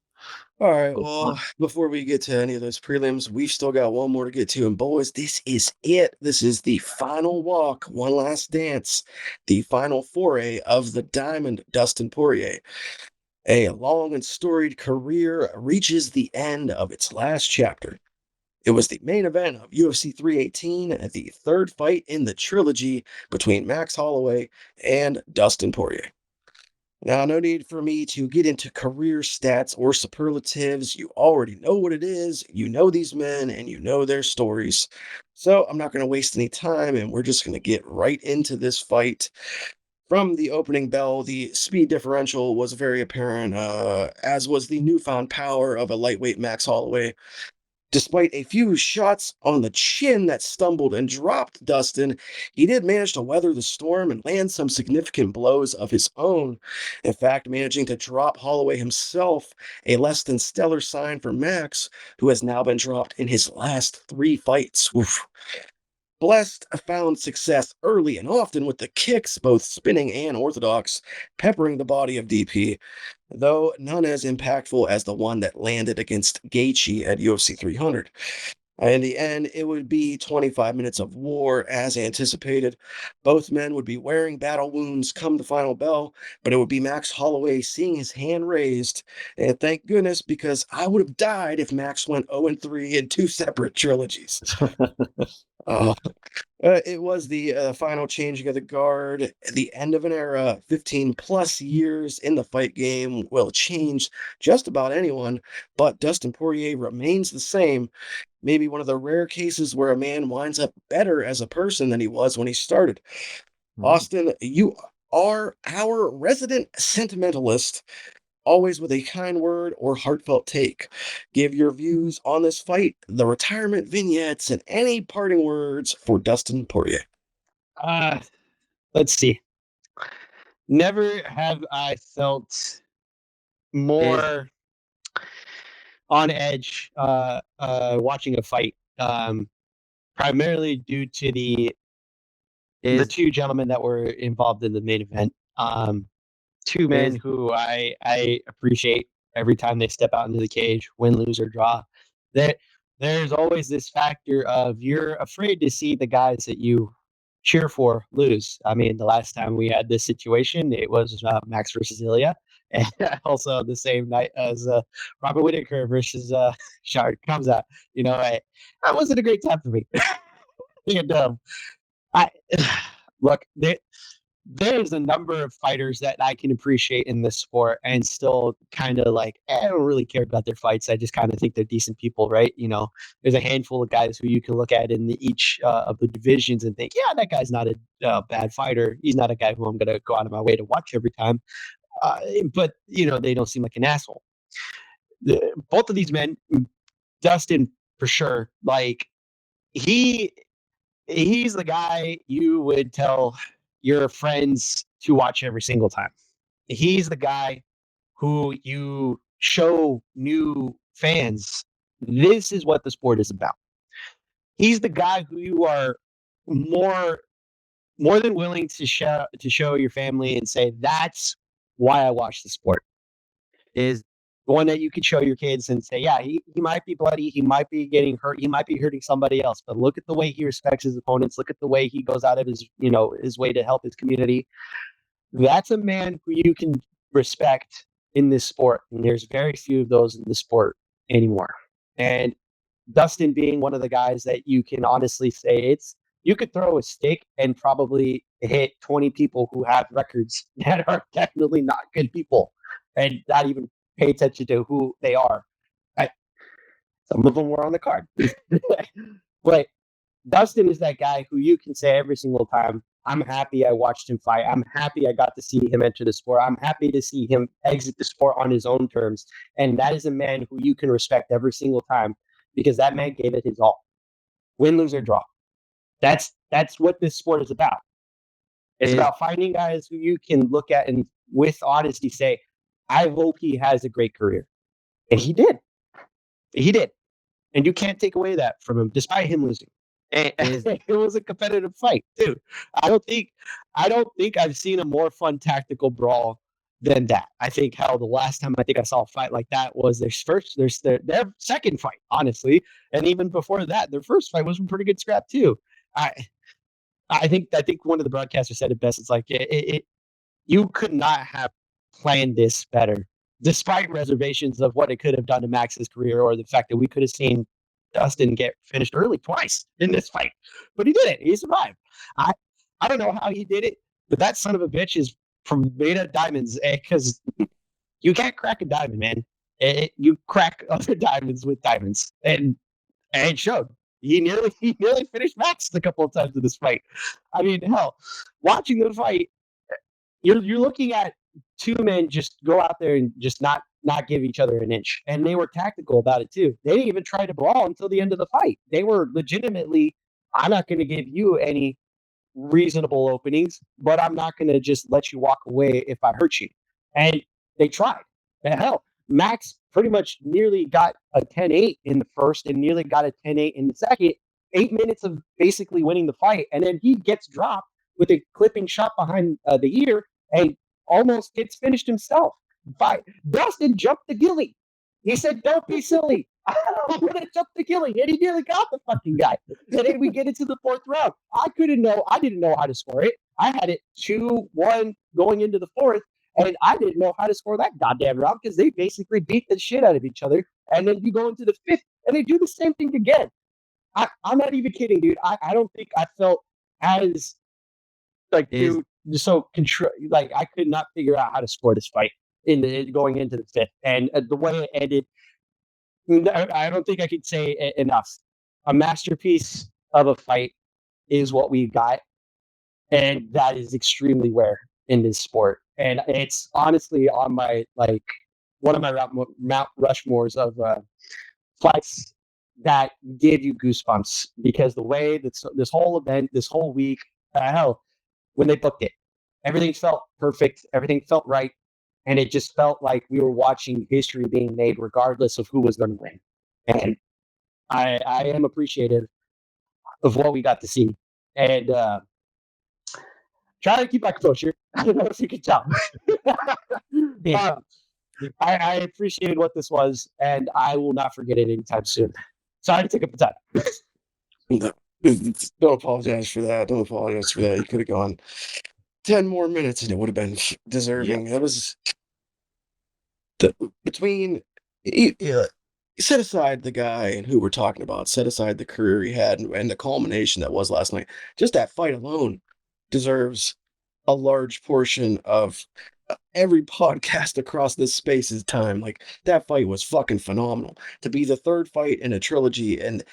All right. Well, before we get to any of those prelims, we've still got one more to get to. And boys, this is it. This is the final walk, one last dance, the final foray of the Diamond Dustin Poirier. A long and storied career reaches the end of its last chapter. It was the main event of UFC 318, the third fight in the trilogy between Max Holloway and Dustin Poirier. Now, no need for me to get into career stats or superlatives. You already know what it is. You know these men and you know their stories. So I'm not going to waste any time, and we're just going to get right into this fight. From the opening bell, the speed differential was very apparent, as was the newfound power of a lightweight Max Holloway. Despite a few shots on the chin that stumbled and dropped Dustin, he did manage to weather the storm and land some significant blows of his own. In fact, managing to drop Holloway himself, a less than stellar sign for Max, who has now been dropped in his last 3 fights. Oof. Blessed found success early and often with the kicks, both spinning and orthodox, peppering the body of DP, though none as impactful as the one that landed against Gaethje at UFC 300. In the end, it would be 25 minutes of war as anticipated. Both men would be wearing battle wounds come the final bell, but it would be Max Holloway seeing his hand raised. And thank goodness, because I would have died if Max went 0-3 in 2 separate trilogies. It was the final changing of the guard, the end of an era. 15 plus years in the fight game will change just about anyone, but Dustin Poirier remains the same. Maybe one of the rare cases where a man winds up better as a person than he was when he started. Austin, you are our resident sentimentalist, always with a kind word or heartfelt take. Give your views on this fight, the retirement vignettes, and any parting words for Dustin Poirier. Let's see. Never have I felt more on edge watching a fight, primarily due to the 2 gentlemen that were involved in the main event. 2 men who I appreciate every time they step out into the cage, win, lose, or draw. There's always this factor of you're afraid to see the guys that you cheer for lose. I mean, the last time we had this situation, it was Max versus Ilya, and also the same night as Robert Whittaker versus Shard comes out. You know, that wasn't a great time for me. And I look, there's a number of fighters that I can appreciate in this sport and still kind of like, I don't really care about their fights. I just kind of think they're decent people, right? You know, there's a handful of guys who you can look at in each of the divisions and think, yeah, that guy's not a bad fighter. He's not a guy who I'm going to go out of my way to watch every time. But, you know, they don't seem like an asshole. Both of these men, Dustin for sure, like he's the guy you would tell your friends to watch every single time. He's the guy who you show new fans. This is what the sport is about. He's the guy who you are more than willing to show your family and say, that's why I watch the sport. Is one that you could show your kids and say, yeah, he might be bloody, he might be getting hurt, he might be hurting somebody else, but look at the way he respects his opponents, look at the way he goes out of his way to help his community. That's a man who you can respect in this sport, and there's very few of those in the sport anymore. And Dustin being one of the guys that you can honestly say you could throw a stick and probably hit 20 people who have records that are definitely not good people and not even pay attention to who they are. Some of them were on the card. But Dustin is that guy who you can say every single time, I'm happy I watched him fight. I'm happy I got to see him enter the sport. I'm happy to see him exit the sport on his own terms. And that is a man who you can respect every single time because that man gave it his all. Win, lose, or draw. That's what this sport is about. It's about finding guys who you can look at and with honesty say, I hope he has a great career. And he did. He did. And you can't take away that from him, despite him losing. And it was a competitive fight, too. I don't think I've seen a more fun tactical brawl than that. I think the last time I think I saw a fight like that was their second fight, honestly. And even before that, their first fight was a pretty good scrap, too. I think one of the broadcasters said it best. It's like you could not have planned this better, despite reservations of what it could have done to Max's career or the fact that we could have seen Dustin get finished early twice in this fight. But he did it. He survived. I don't know how he did it, but that son of a bitch is made of diamonds because you can't crack a diamond, man. You crack other diamonds with diamonds. And it showed. He nearly finished Max a couple of times in this fight. I mean, hell, watching the fight, you're looking at two men just go out there and just not give each other an inch. And they were tactical about it too. They didn't even try to brawl until the end of the fight. They were legitimately, I'm not going to give you any reasonable openings, but I'm not going to just let you walk away if I hurt you. And they tried. And hell, Max pretty much nearly got a 10-8 in the first and nearly got a 10-8 in the second. 8 minutes of basically winning the fight. And then he gets dropped with a clipping shot behind the ear and almost gets finished himself. Dustin jumped the gilly. He said, don't be silly. I'm going to jump the gilly. And he nearly got the fucking guy. And then we get into the fourth round. I didn't know how to score it. I had it 2-1 going into the fourth. And I didn't know how to score that goddamn round because they basically beat the shit out of each other. And then you go into the fifth and they do the same thing again. I'm not even kidding, dude. I don't think I felt as like like I could not figure out how to score this fight going into the fifth. And the way it ended, I don't think I could say enough. A masterpiece of a fight is what we've got. And that is extremely rare in this sport. And it's honestly on my, one of my Mount Rushmores of fights that give you goosebumps because the way that this whole event, this whole week, hell, when they booked it, everything felt perfect. Everything felt right. And it just felt like we were watching history being made regardless of who was going to win. And I am appreciative of what we got to see. And trying to keep my composure. I don't know if you can tell. I appreciated what this was, and I will not forget it anytime soon. Sorry to take up the time. Don't apologize for that. Don't apologize for that. You could have gone 10 more minutes and it would have been deserving. It was between set aside the guy and who we're talking about, set aside the career he had and the culmination that was last night. Just that fight alone deserves a large portion of every podcast across this space's time. Like, that fight was fucking phenomenal. To be the third fight in a trilogy and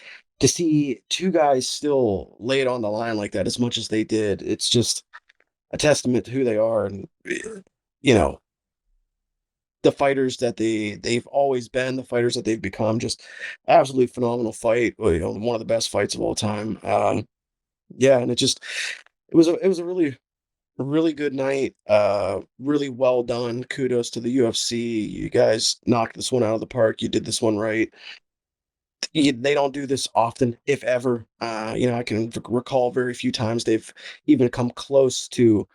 to see two guys still lay it on the line like that as much as they did, it's just a testament to who they are and, you know, the fighters that they've always been, the fighters that they've become. Just absolutely phenomenal fight. You know, one of the best fights of all time. Yeah, and it was a really good night. Really well done. Kudos to the UFC. You guys knocked this one out of the park. You did this one right. They don't do this often, if ever. You know, I can recall very few times they've even come close to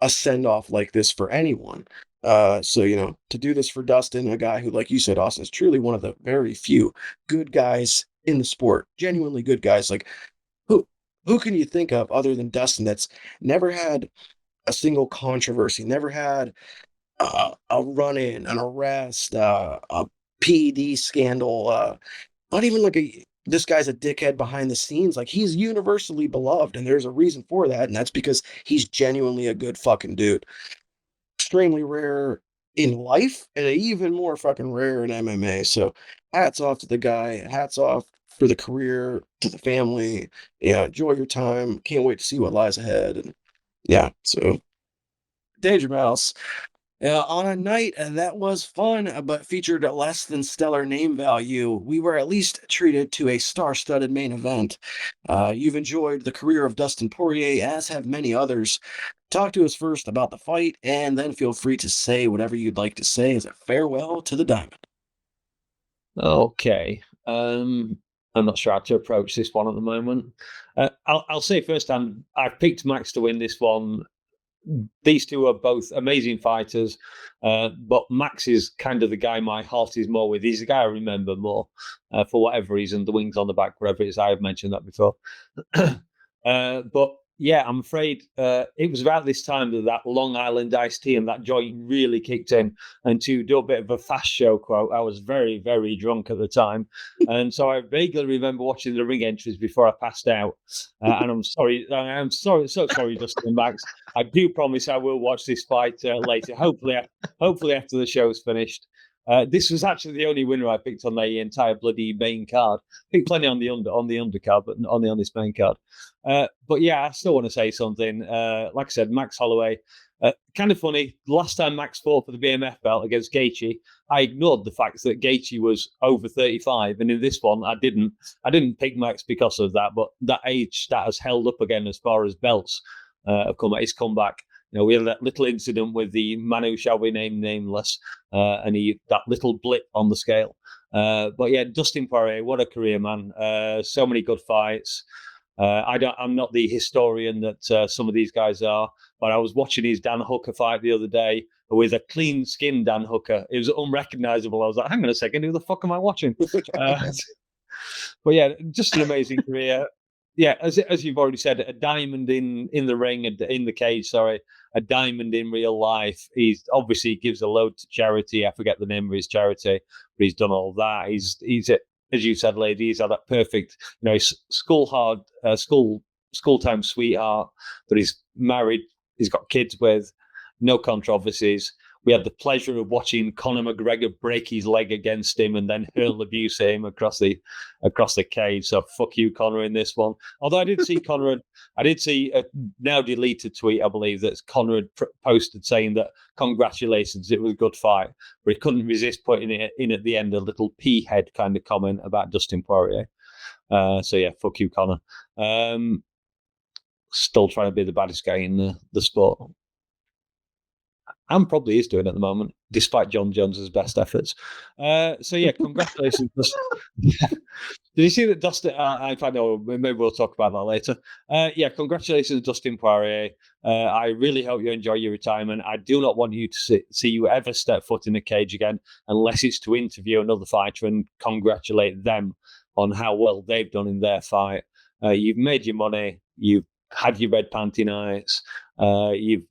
a send-off like this for anyone. So, to do this for Dustin, a guy who, like you said, Austin, is truly one of the very few good guys in the sport, genuinely good guys. Like, who who can you think of other than Dustin that's never had a single controversy, never had a run-in, an arrest, a PED scandal, not even like this guy's a dickhead behind the scenes. Like, he's universally beloved, and there's a reason for that, and that's because he's genuinely a good fucking dude. Extremely rare in life, and even more fucking rare in MMA. So, hats off to the guy. Hats off for the career, to the family. Yeah, enjoy your time. Can't wait to see what lies ahead. And yeah, so Danger Mouse. On a night that was fun, but featured a less than stellar name value, we were at least treated to a star-studded main event. You've enjoyed the career of Dustin Poirier, as have many others. Talk to us first about the fight, and then feel free to say whatever you'd like to say as a farewell to the Diamond. Okay. I'm not sure how to approach this one at the moment. I'll say first, I've picked Max to win this one. These two are both amazing fighters, but Max is kind of the guy my heart is more with. He's the guy I remember more for whatever reason. The wings on the back, wherever it is, I have mentioned that before. But yeah, I'm afraid it was about this time that Long Island iced tea and that joint really kicked in. And to do a bit of a fast show quote, I was very, very drunk at the time. And so I vaguely remember watching the ring entries before I passed out. And I'm sorry, so sorry, Dustin and Max. I do promise I will watch this fight later, hopefully after the show's finished. This was actually the only winner I picked on the entire bloody main card. I picked plenty on the undercard, but only on this main card. But yeah, I still want to say something. Like I said, Max Holloway. Kind of funny. Last time Max fought for the BMF belt against Gaethje, I ignored the fact that Gaethje was over 35, and in this one, I didn't pick Max because of that. But that age stat has held up again as far as belts have come. He's come back. We had that little incident with the man who shall be named nameless, and that little blip on the scale. But yeah, Dustin Poirier, what a career, man! So many good fights. I'm not the historian that some of these guys are, but I was watching his Dan Hooker fight the other day with a clean skin Dan Hooker. It was unrecognizable. I was like, hang on a second, who the fuck am I watching? But yeah, just an amazing career. Yeah, as you've already said, a diamond in the ring, in the cage. Sorry, a diamond in real life. He's obviously gives a load to charity. I forget the name of his charity, but he's done all that. He's as you said, lady, he's had that perfect, school time sweetheart that he's married. He's got kids with, no controversies. We had the pleasure of watching Conor McGregor break his leg against him and then hurl abuse at him across the cage. So fuck you, Conor, in this one. Although I did see a now deleted tweet, I believe, that Conor had posted saying that congratulations, it was a good fight, but he couldn't resist putting it in at the end, a little pea head kind of comment about Dustin Poirier. So yeah, fuck you, Conor. Still trying to be the baddest guy in the sport. And probably is doing at the moment, despite John Jones's best efforts. So yeah, congratulations. Did you see that Dustin? In fact, no, maybe we'll talk about that later. Yeah, congratulations, Dustin Poirier. I really hope you enjoy your retirement. I do not want you to see you ever step foot in a cage again, unless it's to interview another fighter and congratulate them on how well they've done in their fight. You've made your money. You've had your red panty nights. You've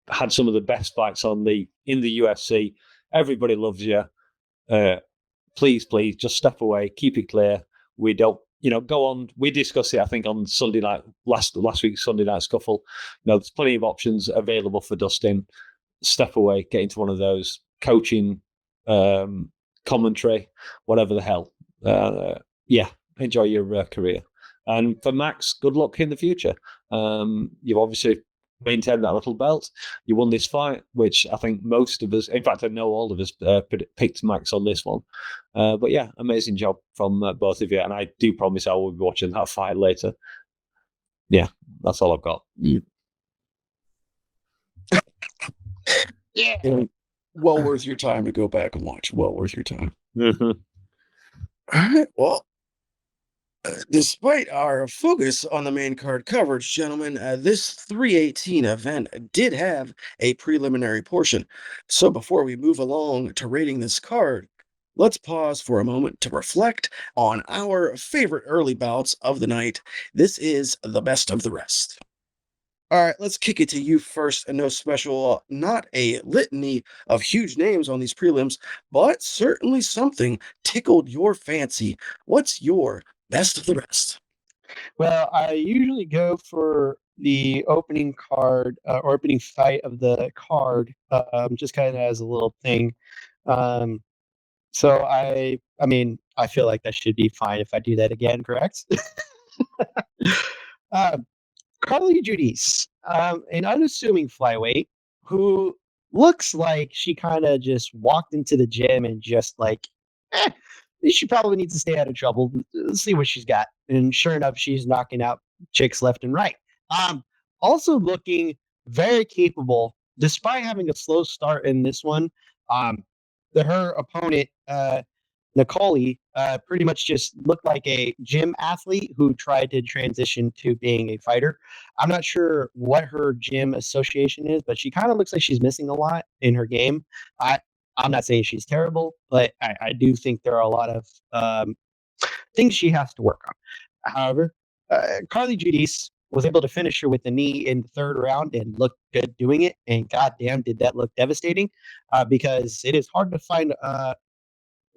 had some of the best fights in the UFC. Everybody loves you. Please, just step away. Keep it clear. We don't, go on. We discussed it, I think, on Sunday night, last week's Sunday Night Scuffle. There's plenty of options available for Dustin. Step away, get into one of those coaching, commentary, whatever the hell. Yeah, enjoy your career. And for Max, good luck in the future. You've obviously maintain that little belt. You won this fight, which I think most of us, in fact, I know all of us picked Max on this one. But yeah, amazing job from both of you. And I do promise I will be watching that fight later. Yeah, that's all I've got. Yeah. Well worth your time to go back and watch. Well worth your time. Mm-hmm. All right. Well, Despite our focus on the main card coverage, gentlemen, this 318 event did have a preliminary portion. So before we move along to rating this card, let's pause for a moment to reflect on our favorite early bouts of the night. This is the best of the rest. All right, let's kick it to you first. And no special, not a litany of huge names on these prelims, but certainly something tickled your fancy. What's your best of the rest? Well, I usually go for the opening card or opening fight of the card, just kind of as a little thing. Um, so I mean, I feel like that should be fine if I do that again, correct? uh, Carly Judice, an unassuming flyweight who looks like she kind of just walked into the gym and just like, eh, she probably needs to stay out of trouble. Let's see what she's got. And sure enough, she's knocking out chicks left and right. Also looking very capable, despite having a slow start in this one. Um, her opponent, Nicole, pretty much just looked like a gym athlete who tried to transition to being a fighter. I'm not sure what her gym association is, but she kind of looks like she's missing a lot in her game. I, I'm not saying she's terrible, but I do think there are a lot of things she has to work on. However, Carly Judice was able to finish her with the knee in the third round and looked good doing it. And goddamn, did that look devastating? Because it is hard to find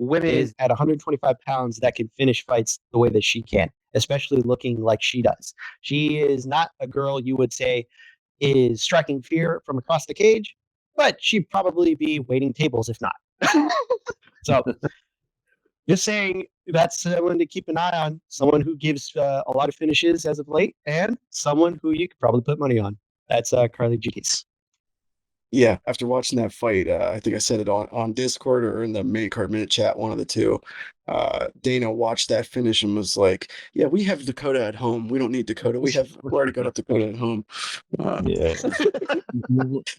women at 125 pounds that can finish fights the way that she can, especially looking like she does. She is not a girl you would say is striking fear from across the cage, but she'd probably be waiting tables if not. So, just saying that's someone to keep an eye on, someone who gives a lot of finishes as of late, and someone who you could probably put money on. That's Carly Judice. Yeah, after watching that fight, I think I said it on Discord or in the main card minute chat, one of the two. Dana watched that finish and was like, "Yeah, we have Dakota at home. We don't need Dakota. We already got Dakota at home." Yeah.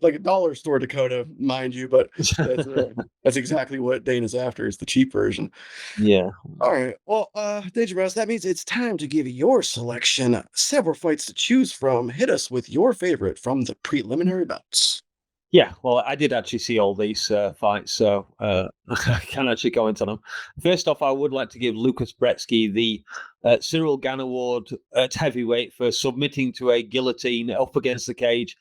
Like a dollar store Dakota, mind you, but that's exactly what Dana's after. Is the cheap version. Yeah. All right. Well, DangerMouse, that means it's time to give your selection. Several fights to choose from. Hit us with your favorite from the preliminary bouts. Yeah, well, I did actually see all these fights, so I can actually comment on them. First off, I would like to give Lucas Bretsky the Cyril Gann Award at heavyweight for submitting to a guillotine up against the cage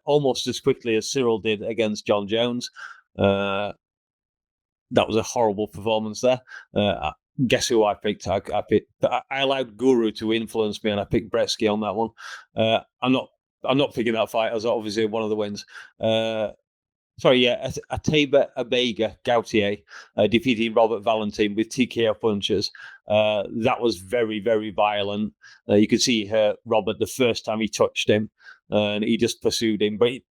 almost as quickly as Cyril did against John Jones. That was a horrible performance there. Guess who I picked? I allowed Guru to influence me, and I picked Bretsky on that one. I'm not picking that fight as obviously one of the wins. Ateba Abega Gautier defeating Robert Valentin with TKO punches. That was very, very violent. You could see Robert the first time he touched him, and he just pursued him, but he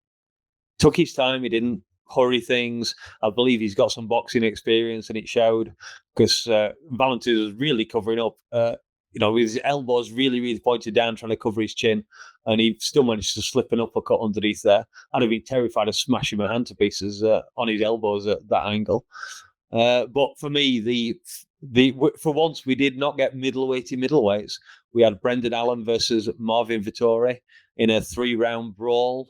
took his time. He didn't hurry things. I believe he's got some boxing experience, and it showed because Valentin was really covering up. With his elbows really, really pointed down, trying to cover his chin, and he still managed to slip an uppercut underneath there. I'd have been terrified of smashing my hand to pieces on his elbows at that angle. But for me, for once we did not get middleweights. We had Brendan Allen versus Marvin Vittori in a 3-round brawl.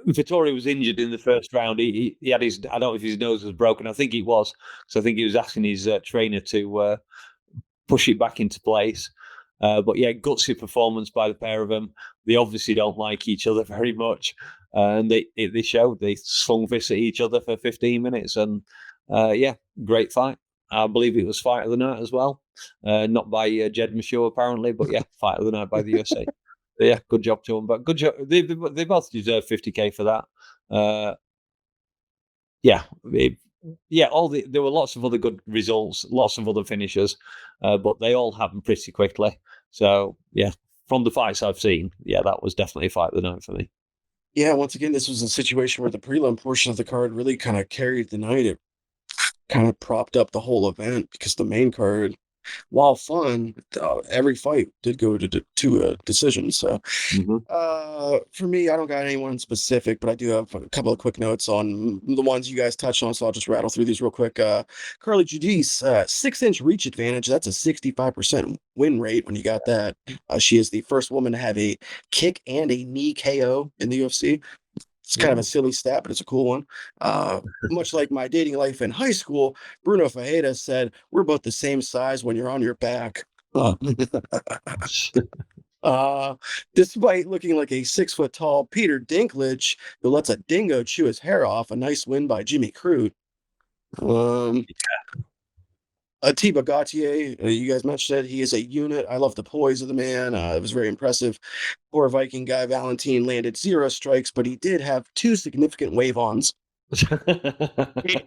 Vittori was injured in the first round. He had his, I don't know if his nose was broken. I think it was. So I think he was asking his trainer to push it back into place. But yeah, gutsy performance by the pair of them. They obviously don't like each other very much. And they showed. They slung fists at each other for 15 minutes. And great fight. I believe it was fight of the night as well. Not by Jed Michaud apparently, but yeah, fight of the night by the USA. Yeah, good job to them. But good job. They both deserve $50K for that. There were lots of other good results, lots of other finishes, but they all happened pretty quickly. So yeah, from the fights I've seen, yeah, that was definitely a fight of the night for me. Yeah, once again, this was a situation where the prelim portion of the card really kind of carried the night. It kind of propped up the whole event because the main card while fun, every fight did go to a decision. So, for me, I don't got anyone specific, but I do have a couple of quick notes on the ones you guys touched on. So I'll just rattle through these real quick. Carly Judice, 6-inch reach advantage. That's a 65% win rate when you got that. She is the first woman to have a kick and a knee KO in the UFC. It's kind of a silly stat, but it's a cool one. Much like my dating life in high school, Bruno Fajeda said, "We're both the same size when you're on your back." Despite looking like a 6 foot tall Peter Dinklage who lets a dingo chew his hair off, a nice win by Jimmy Crute. Atiba Gautier, you guys mentioned it. He is a unit. I love the poise of the man. It was very impressive. Poor Viking guy Valentine landed 0 strikes, but he did have 2 significant wave-ons. That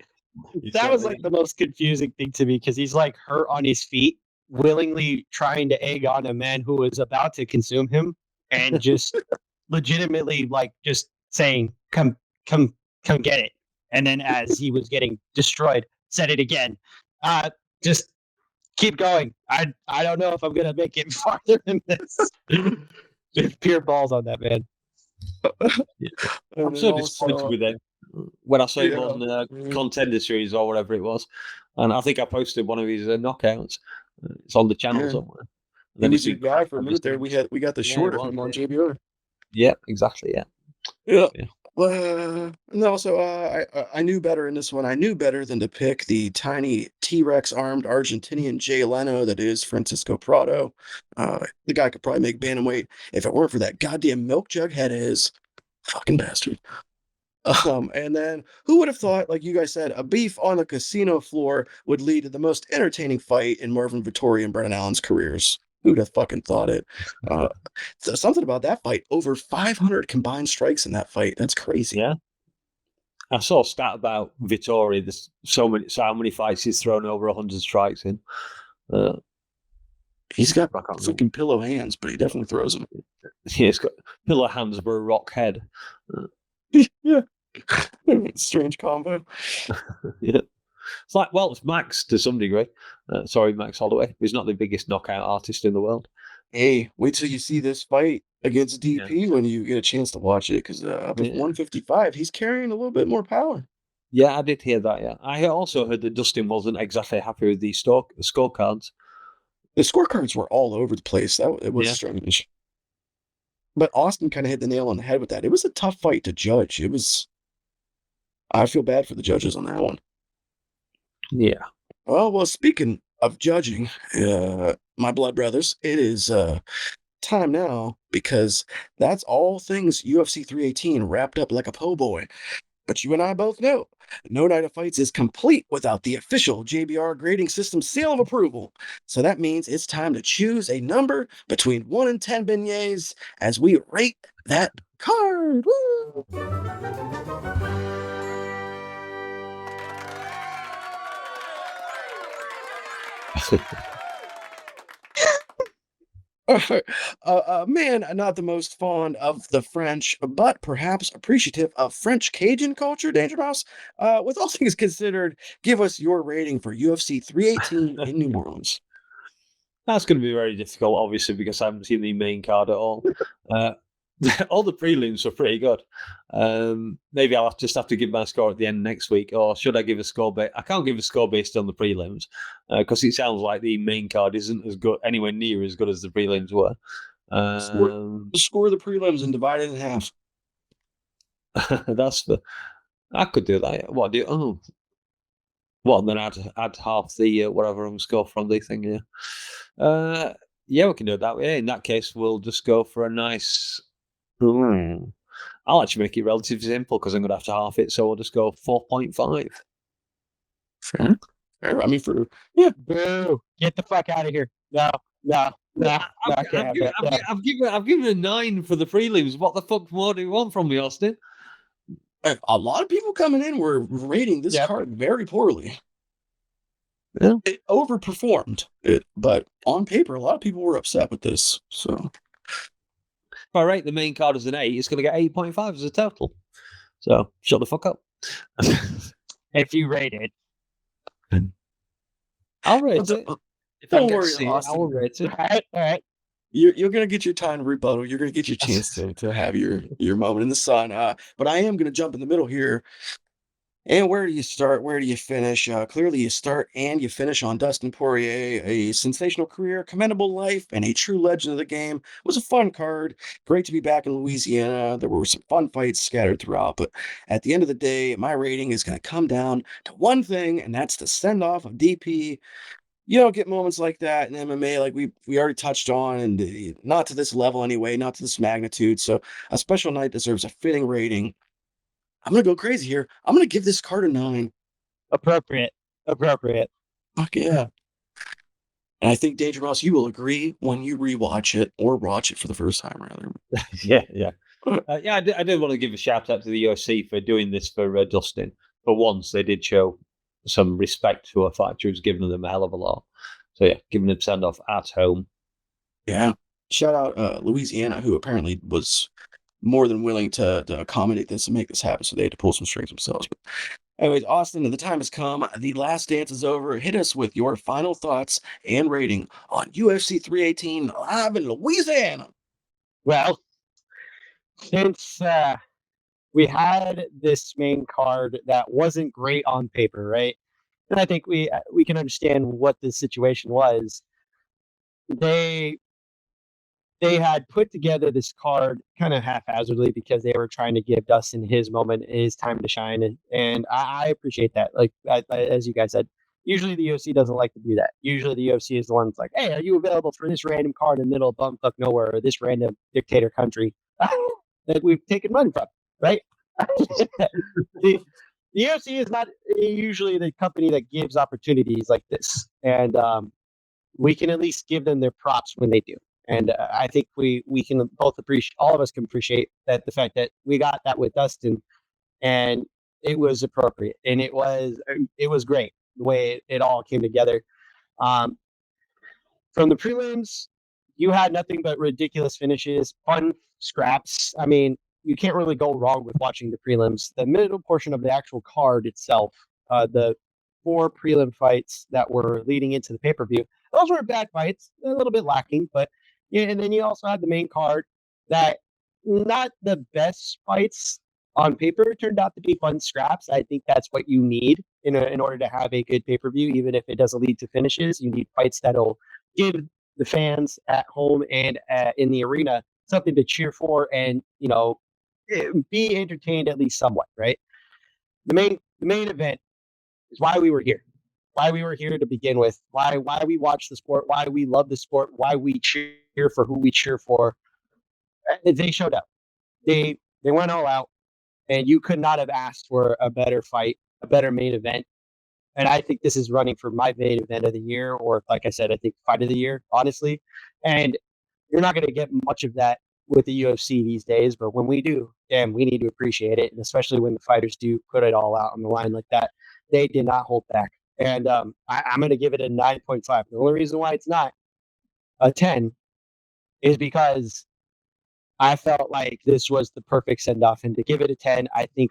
was like the most confusing thing to me because he's like hurt on his feet, willingly trying to egg on a man who was about to consume him, and just legitimately like just saying, "Come, get it." And then as he was getting destroyed, said it again. Just keep going. I don't know if I'm gonna make it farther than this. Just pure balls on that man. I'm so disappointed with it when I saw him on the Contender Series or whatever it was, and I think I posted one of his knockouts. It's on the channel somewhere. And then he's a guy for a minute there. We got the short of him on JBR. Yeah, exactly. Yeah. And also, I knew better in this one. I knew better than to pick the tiny T-Rex armed Argentinian Jay Leno that is Francisco Prado. The guy could probably make bantamweight if it weren't for that goddamn milk jug head of his. Fucking bastard. And then who would have thought, like you guys said, a beef on the casino floor would lead to the most entertaining fight in Marvin Vettori and Brennan Allen's careers? Who'd have fucking thought it? Something about that fight. Over 500 combined strikes in that fight. That's crazy. Yeah. I saw a stat about Vittori. There's so many fights he's thrown over 100 strikes in. He's got fucking pillow hands, but he definitely throws them. Yeah, he's got pillow hands but a rock head. Yeah. Strange combo. Yeah. It's like, well, it's Max to some degree. Sorry, Max Holloway. He's not the biggest knockout artist in the world. Hey, wait till you see this fight against DP when you get a chance to watch it, because up at 155, he's carrying a little bit more power. Yeah, I did hear that, yeah. I also heard that Dustin wasn't exactly happy with the scorecards. The scorecards were all over the place. It was strange. But Austin kind of hit the nail on the head with that. It was a tough fight to judge. I feel bad for the judges on that one. Yeah. Well, speaking of judging, my blood brothers, it is time now, because that's all things UFC 318 wrapped up like a po' boy. But you and I both know no night of fights is complete without the official JBR grading system seal of approval. So that means it's time to choose a number between 1 and 10 beignets as we rate that card. Woo! A man not the most fond of the French, but perhaps appreciative of French Cajun culture, DangerMouse. With all things considered, give us your rating for UFC 318 in New Orleans. That's going to be very difficult, obviously, because I haven't seen the main card at all. All the prelims were pretty good. Maybe I'll just have to give my score at the end next week, or should I give a score? I can't give a score based on the prelims because it sounds like the main card isn't as good, anywhere near as good as the prelims were. Score the prelims and divide it in half. I could do that. What do? Oh, well, then add half the whatever I'm score from the thing. Yeah, we can do it that way. In that case, we'll just go for a nice. I'll actually make it relatively simple because I'm going to have to half it, so we'll just go 4.5. Fair. I mean, Boo! Get the fuck out of here! No. I've given a 9 for the prelims. What the fuck more do you want from me, Austin? A lot of people coming in were rating this card very poorly. Yeah. It overperformed it, but on paper, a lot of people were upset with this. So, if I rate the main card as an 8, it's going to get 8.5 as a total. So, shut the fuck up. If you rate it, I'll rate it. If I Don't get to worry, see it, I will Austin. rate it. All right, all right. You're gonna get your time to rebuttal. You're gonna get your chance to have your moment in the sun. But I am gonna jump in the middle here. And where do you start? Where do you finish? Clearly, you start and you finish on Dustin Poirier, a sensational career, commendable life, and a true legend of the game. It was a fun card. Great to be back in Louisiana. There were some fun fights scattered throughout, but at the end of the day, my rating is going to come down to one thing, and that's the send off of DP. You don't get moments like that in MMA, like we already touched on, and not to this level anyway, not to this magnitude. So a special night deserves a fitting rating. I'm gonna go crazy here. I'm gonna give this card a 9. Appropriate. Fuck yeah. And I think DangerMouse, you will agree when you rewatch it or watch it for the first time, rather. Yeah. I did want to give a shout out to the UFC for doing this for Dustin. For once, they did show some respect to a fighter who's given them a hell of a lot. So yeah, giving him send off at home. Yeah. Shout out Louisiana, who apparently was more than willing to accommodate this and make this happen. So they had to pull some strings themselves. But anyways, Austin, the time has come. The last dance is over. Hit us with your final thoughts and rating on UFC 318 live in Louisiana. Well, since we had this main card that wasn't great on paper, right? And I think we can understand what the situation was. They had put together this card kind of haphazardly because they were trying to give Dustin his moment, his time to shine, and I appreciate that. Like as you guys said, usually the UFC doesn't like to do that. Usually the UFC is the ones like, "Hey, are you available for this random card in the middle of bumfuck nowhere or this random dictator country that we've taken money from?" Right? the UFC is not usually the company that gives opportunities like this, and we can at least give them their props when they do. And I think we can both appreciate, all of us can appreciate that the fact that we got that with Dustin, and it was appropriate, and it was great the way it all came together. Um, from the prelims, you had nothing but ridiculous finishes, fun scraps. I mean, you can't really go wrong with watching the prelims. The middle portion of the actual card itself, the 4 prelim fights that were leading into the pay-per-view, those were bad fights, a little bit lacking, but yeah, and then you also had the main card that not the best fights on paper turned out to be fun scraps. I think that's what you need in order to have a good pay-per-view, even if it doesn't lead to finishes. You need fights that'll give the fans at home and in the arena something to cheer for, and be entertained at least somewhat. Right. The main event is why we were here. Why we were here to begin with. Why we watch the sport. Why we love the sport. Why we cheer for who we cheer for. They showed up. They went all out, and you could not have asked for a better fight, a better main event. And I think this is running for my main event of the year, or like I said, I think fight of the year, honestly. And you're not going to get much of that with the UFC these days, but when we do, damn, we need to appreciate it, and especially when the fighters do put it all out on the line like that. They did not hold back, and I'm going to give it a 9.5. The only reason why it's not a 10 is because I felt like this was the perfect send off, and to give it a 10, I think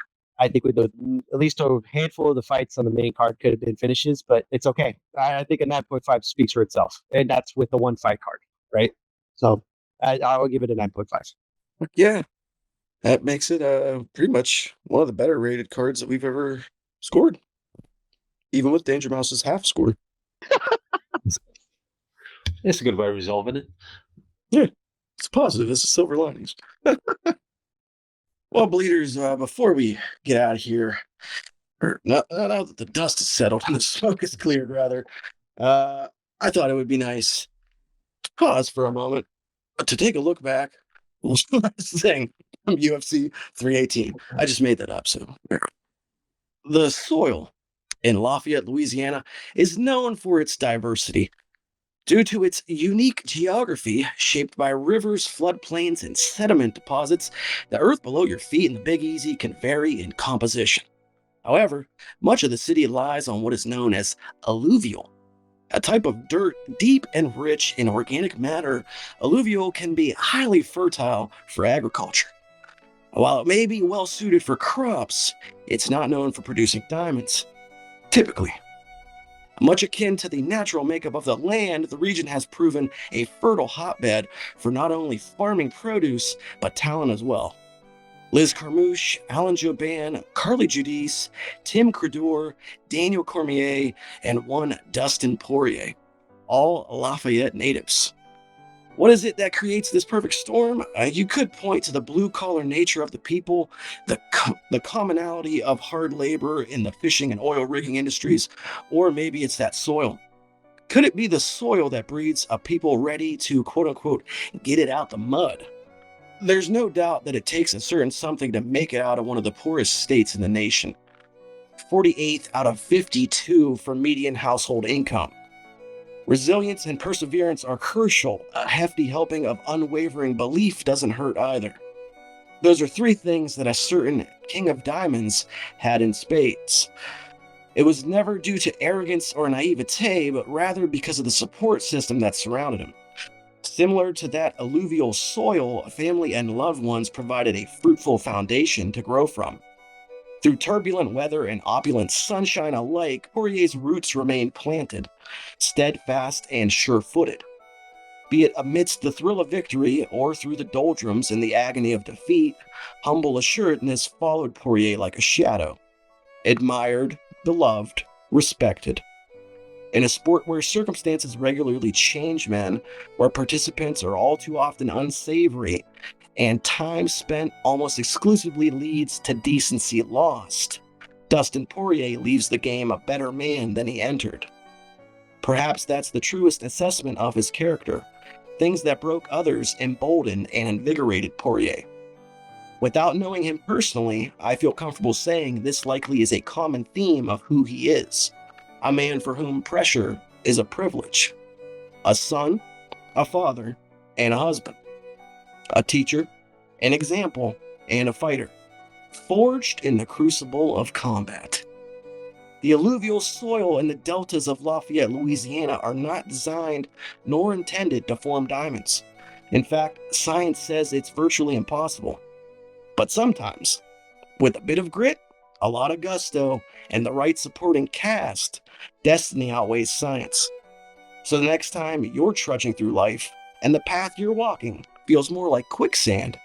with at least a handful of the fights on the main card could have been finishes, but it's okay. I think a 9.5 speaks for itself, and that's with the one fight card, right? So I will give it a 9.5. Yeah, that makes it pretty much one of the better rated cards that we've ever scored, even with DangerMouse's half score. It's a good way of resolving it. Yeah, it's positive. It's a silver linings. Well, bleeders, before we get out of here, or now that the dust is settled and the smoke is cleared, rather, I thought it would be nice to pause for a moment to take a look back. Last thing from UFC 318. I just made that up. So the soil in Lafayette, Louisiana, is known for its diversity. Due to its unique geography, shaped by rivers, floodplains, and sediment deposits, the earth below your feet in the Big Easy can vary in composition. However, much of the city lies on what is known as alluvial, a type of dirt deep and rich in organic matter. Alluvial can be highly fertile for agriculture. While it may be well suited for crops, it's not known for producing diamonds. Typically, Much akin to the natural makeup of the land, the region has proven a fertile hotbed for not only farming produce, but talent as well. Liz Carmouche, Alan Jobin, Carly Giudice, Tim Credeur, Daniel Cormier, and one Dustin Poirier, all Lafayette natives. What is it that creates this perfect storm? You could point to the blue-collar nature of the people, the commonality of hard labor in the fishing and oil rigging industries, or maybe it's that soil. Could it be the soil that breeds a people ready to, quote-unquote, get it out the mud? There's no doubt that it takes a certain something to make it out of one of the poorest states in the nation. 48th out of 52 for median household income. Resilience and perseverance are crucial. A hefty helping of unwavering belief doesn't hurt either. Those are three things that a certain King of Diamonds had in spades. It was never due to arrogance or naivete, but rather because of the support system that surrounded him. Similar to that alluvial soil, family and loved ones provided a fruitful foundation to grow from. Through turbulent weather and opulent sunshine alike, Poirier's roots remained planted, steadfast and sure-footed. Be it amidst the thrill of victory or through the doldrums and the agony of defeat, humble assuredness followed Poirier like a shadow. Admired, beloved, respected. In a sport where circumstances regularly change men, where participants are all too often unsavory, and time spent almost exclusively leads to decency lost, Dustin Poirier leaves the game a better man than he entered. Perhaps that's the truest assessment of his character. Things that broke others emboldened and invigorated Poirier. Without knowing him personally, I feel comfortable saying this likely is a common theme of who he is. A man for whom pressure is a privilege. A son, a father, and a husband. A teacher, an example, and a fighter. Forged in the crucible of combat. The alluvial soil in the deltas of Lafayette, Louisiana are not designed nor intended to form diamonds. In fact, science says it's virtually impossible. But sometimes, with a bit of grit, a lot of gusto, and the right supporting cast, destiny outweighs science. So the next time you're trudging through life and the path you're walking feels more like quicksand,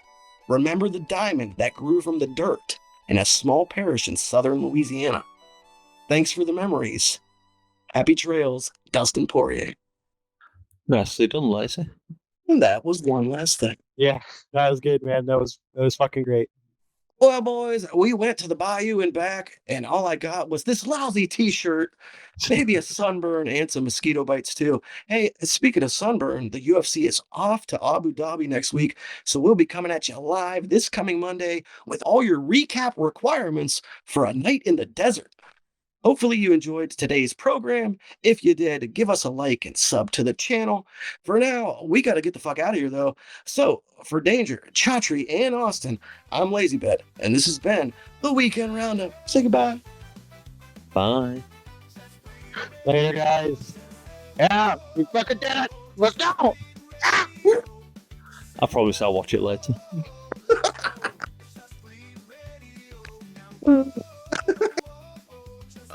remember the diamond that grew from the dirt in a small parish in southern Louisiana. Thanks for the memories. Happy trails, Dustin Poirier. Nicely done, Lazy. And that was one last thing. Yeah, that was good, man. That was fucking great. Well, boys, we went to the bayou and back, and all I got was this lousy t-shirt, maybe a sunburn and some mosquito bites too. Hey, speaking of sunburn, the UFC is off to Abu Dhabi next week, so we'll be coming at you live this coming Monday with all your recap requirements for a night in the desert. Hopefully you enjoyed today's program. If you did, give us a like and sub to the channel. For now, we got to get the fuck out of here, though. So, for Danger, Chatri, and Austin, I'm LazyBed, and this has been the Weekend Roundup. Say goodbye. Bye. Later, guys. Yeah, we fucking did it. Let's go. I promise I'll watch it later.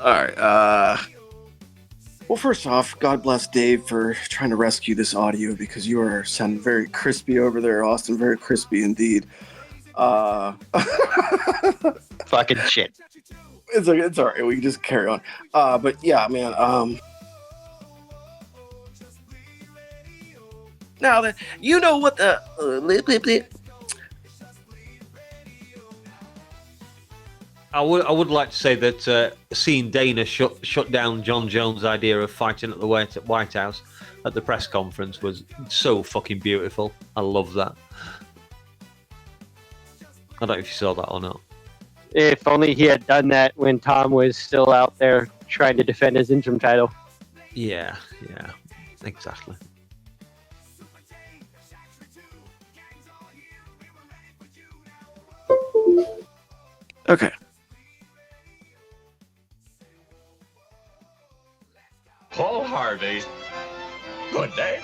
All right. Well, first off, God bless Dave for trying to rescue this audio because you are sounding very crispy over there, Austin. Very crispy indeed. Fucking shit. It's okay. It's all right. We can just carry on. But yeah, man. Now that you know what the I would like to say that seeing Dana shut down John Jones' idea of fighting at the White House at the press conference was so fucking beautiful. I love that. I don't know if you saw that or not. If only he had done that when Tom was still out there trying to defend his interim title. Yeah, exactly. Okay. Paul Harvey. Good day.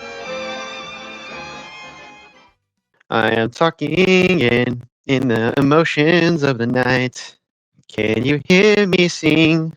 I am talking in the emotions of the night. Can you hear me sing?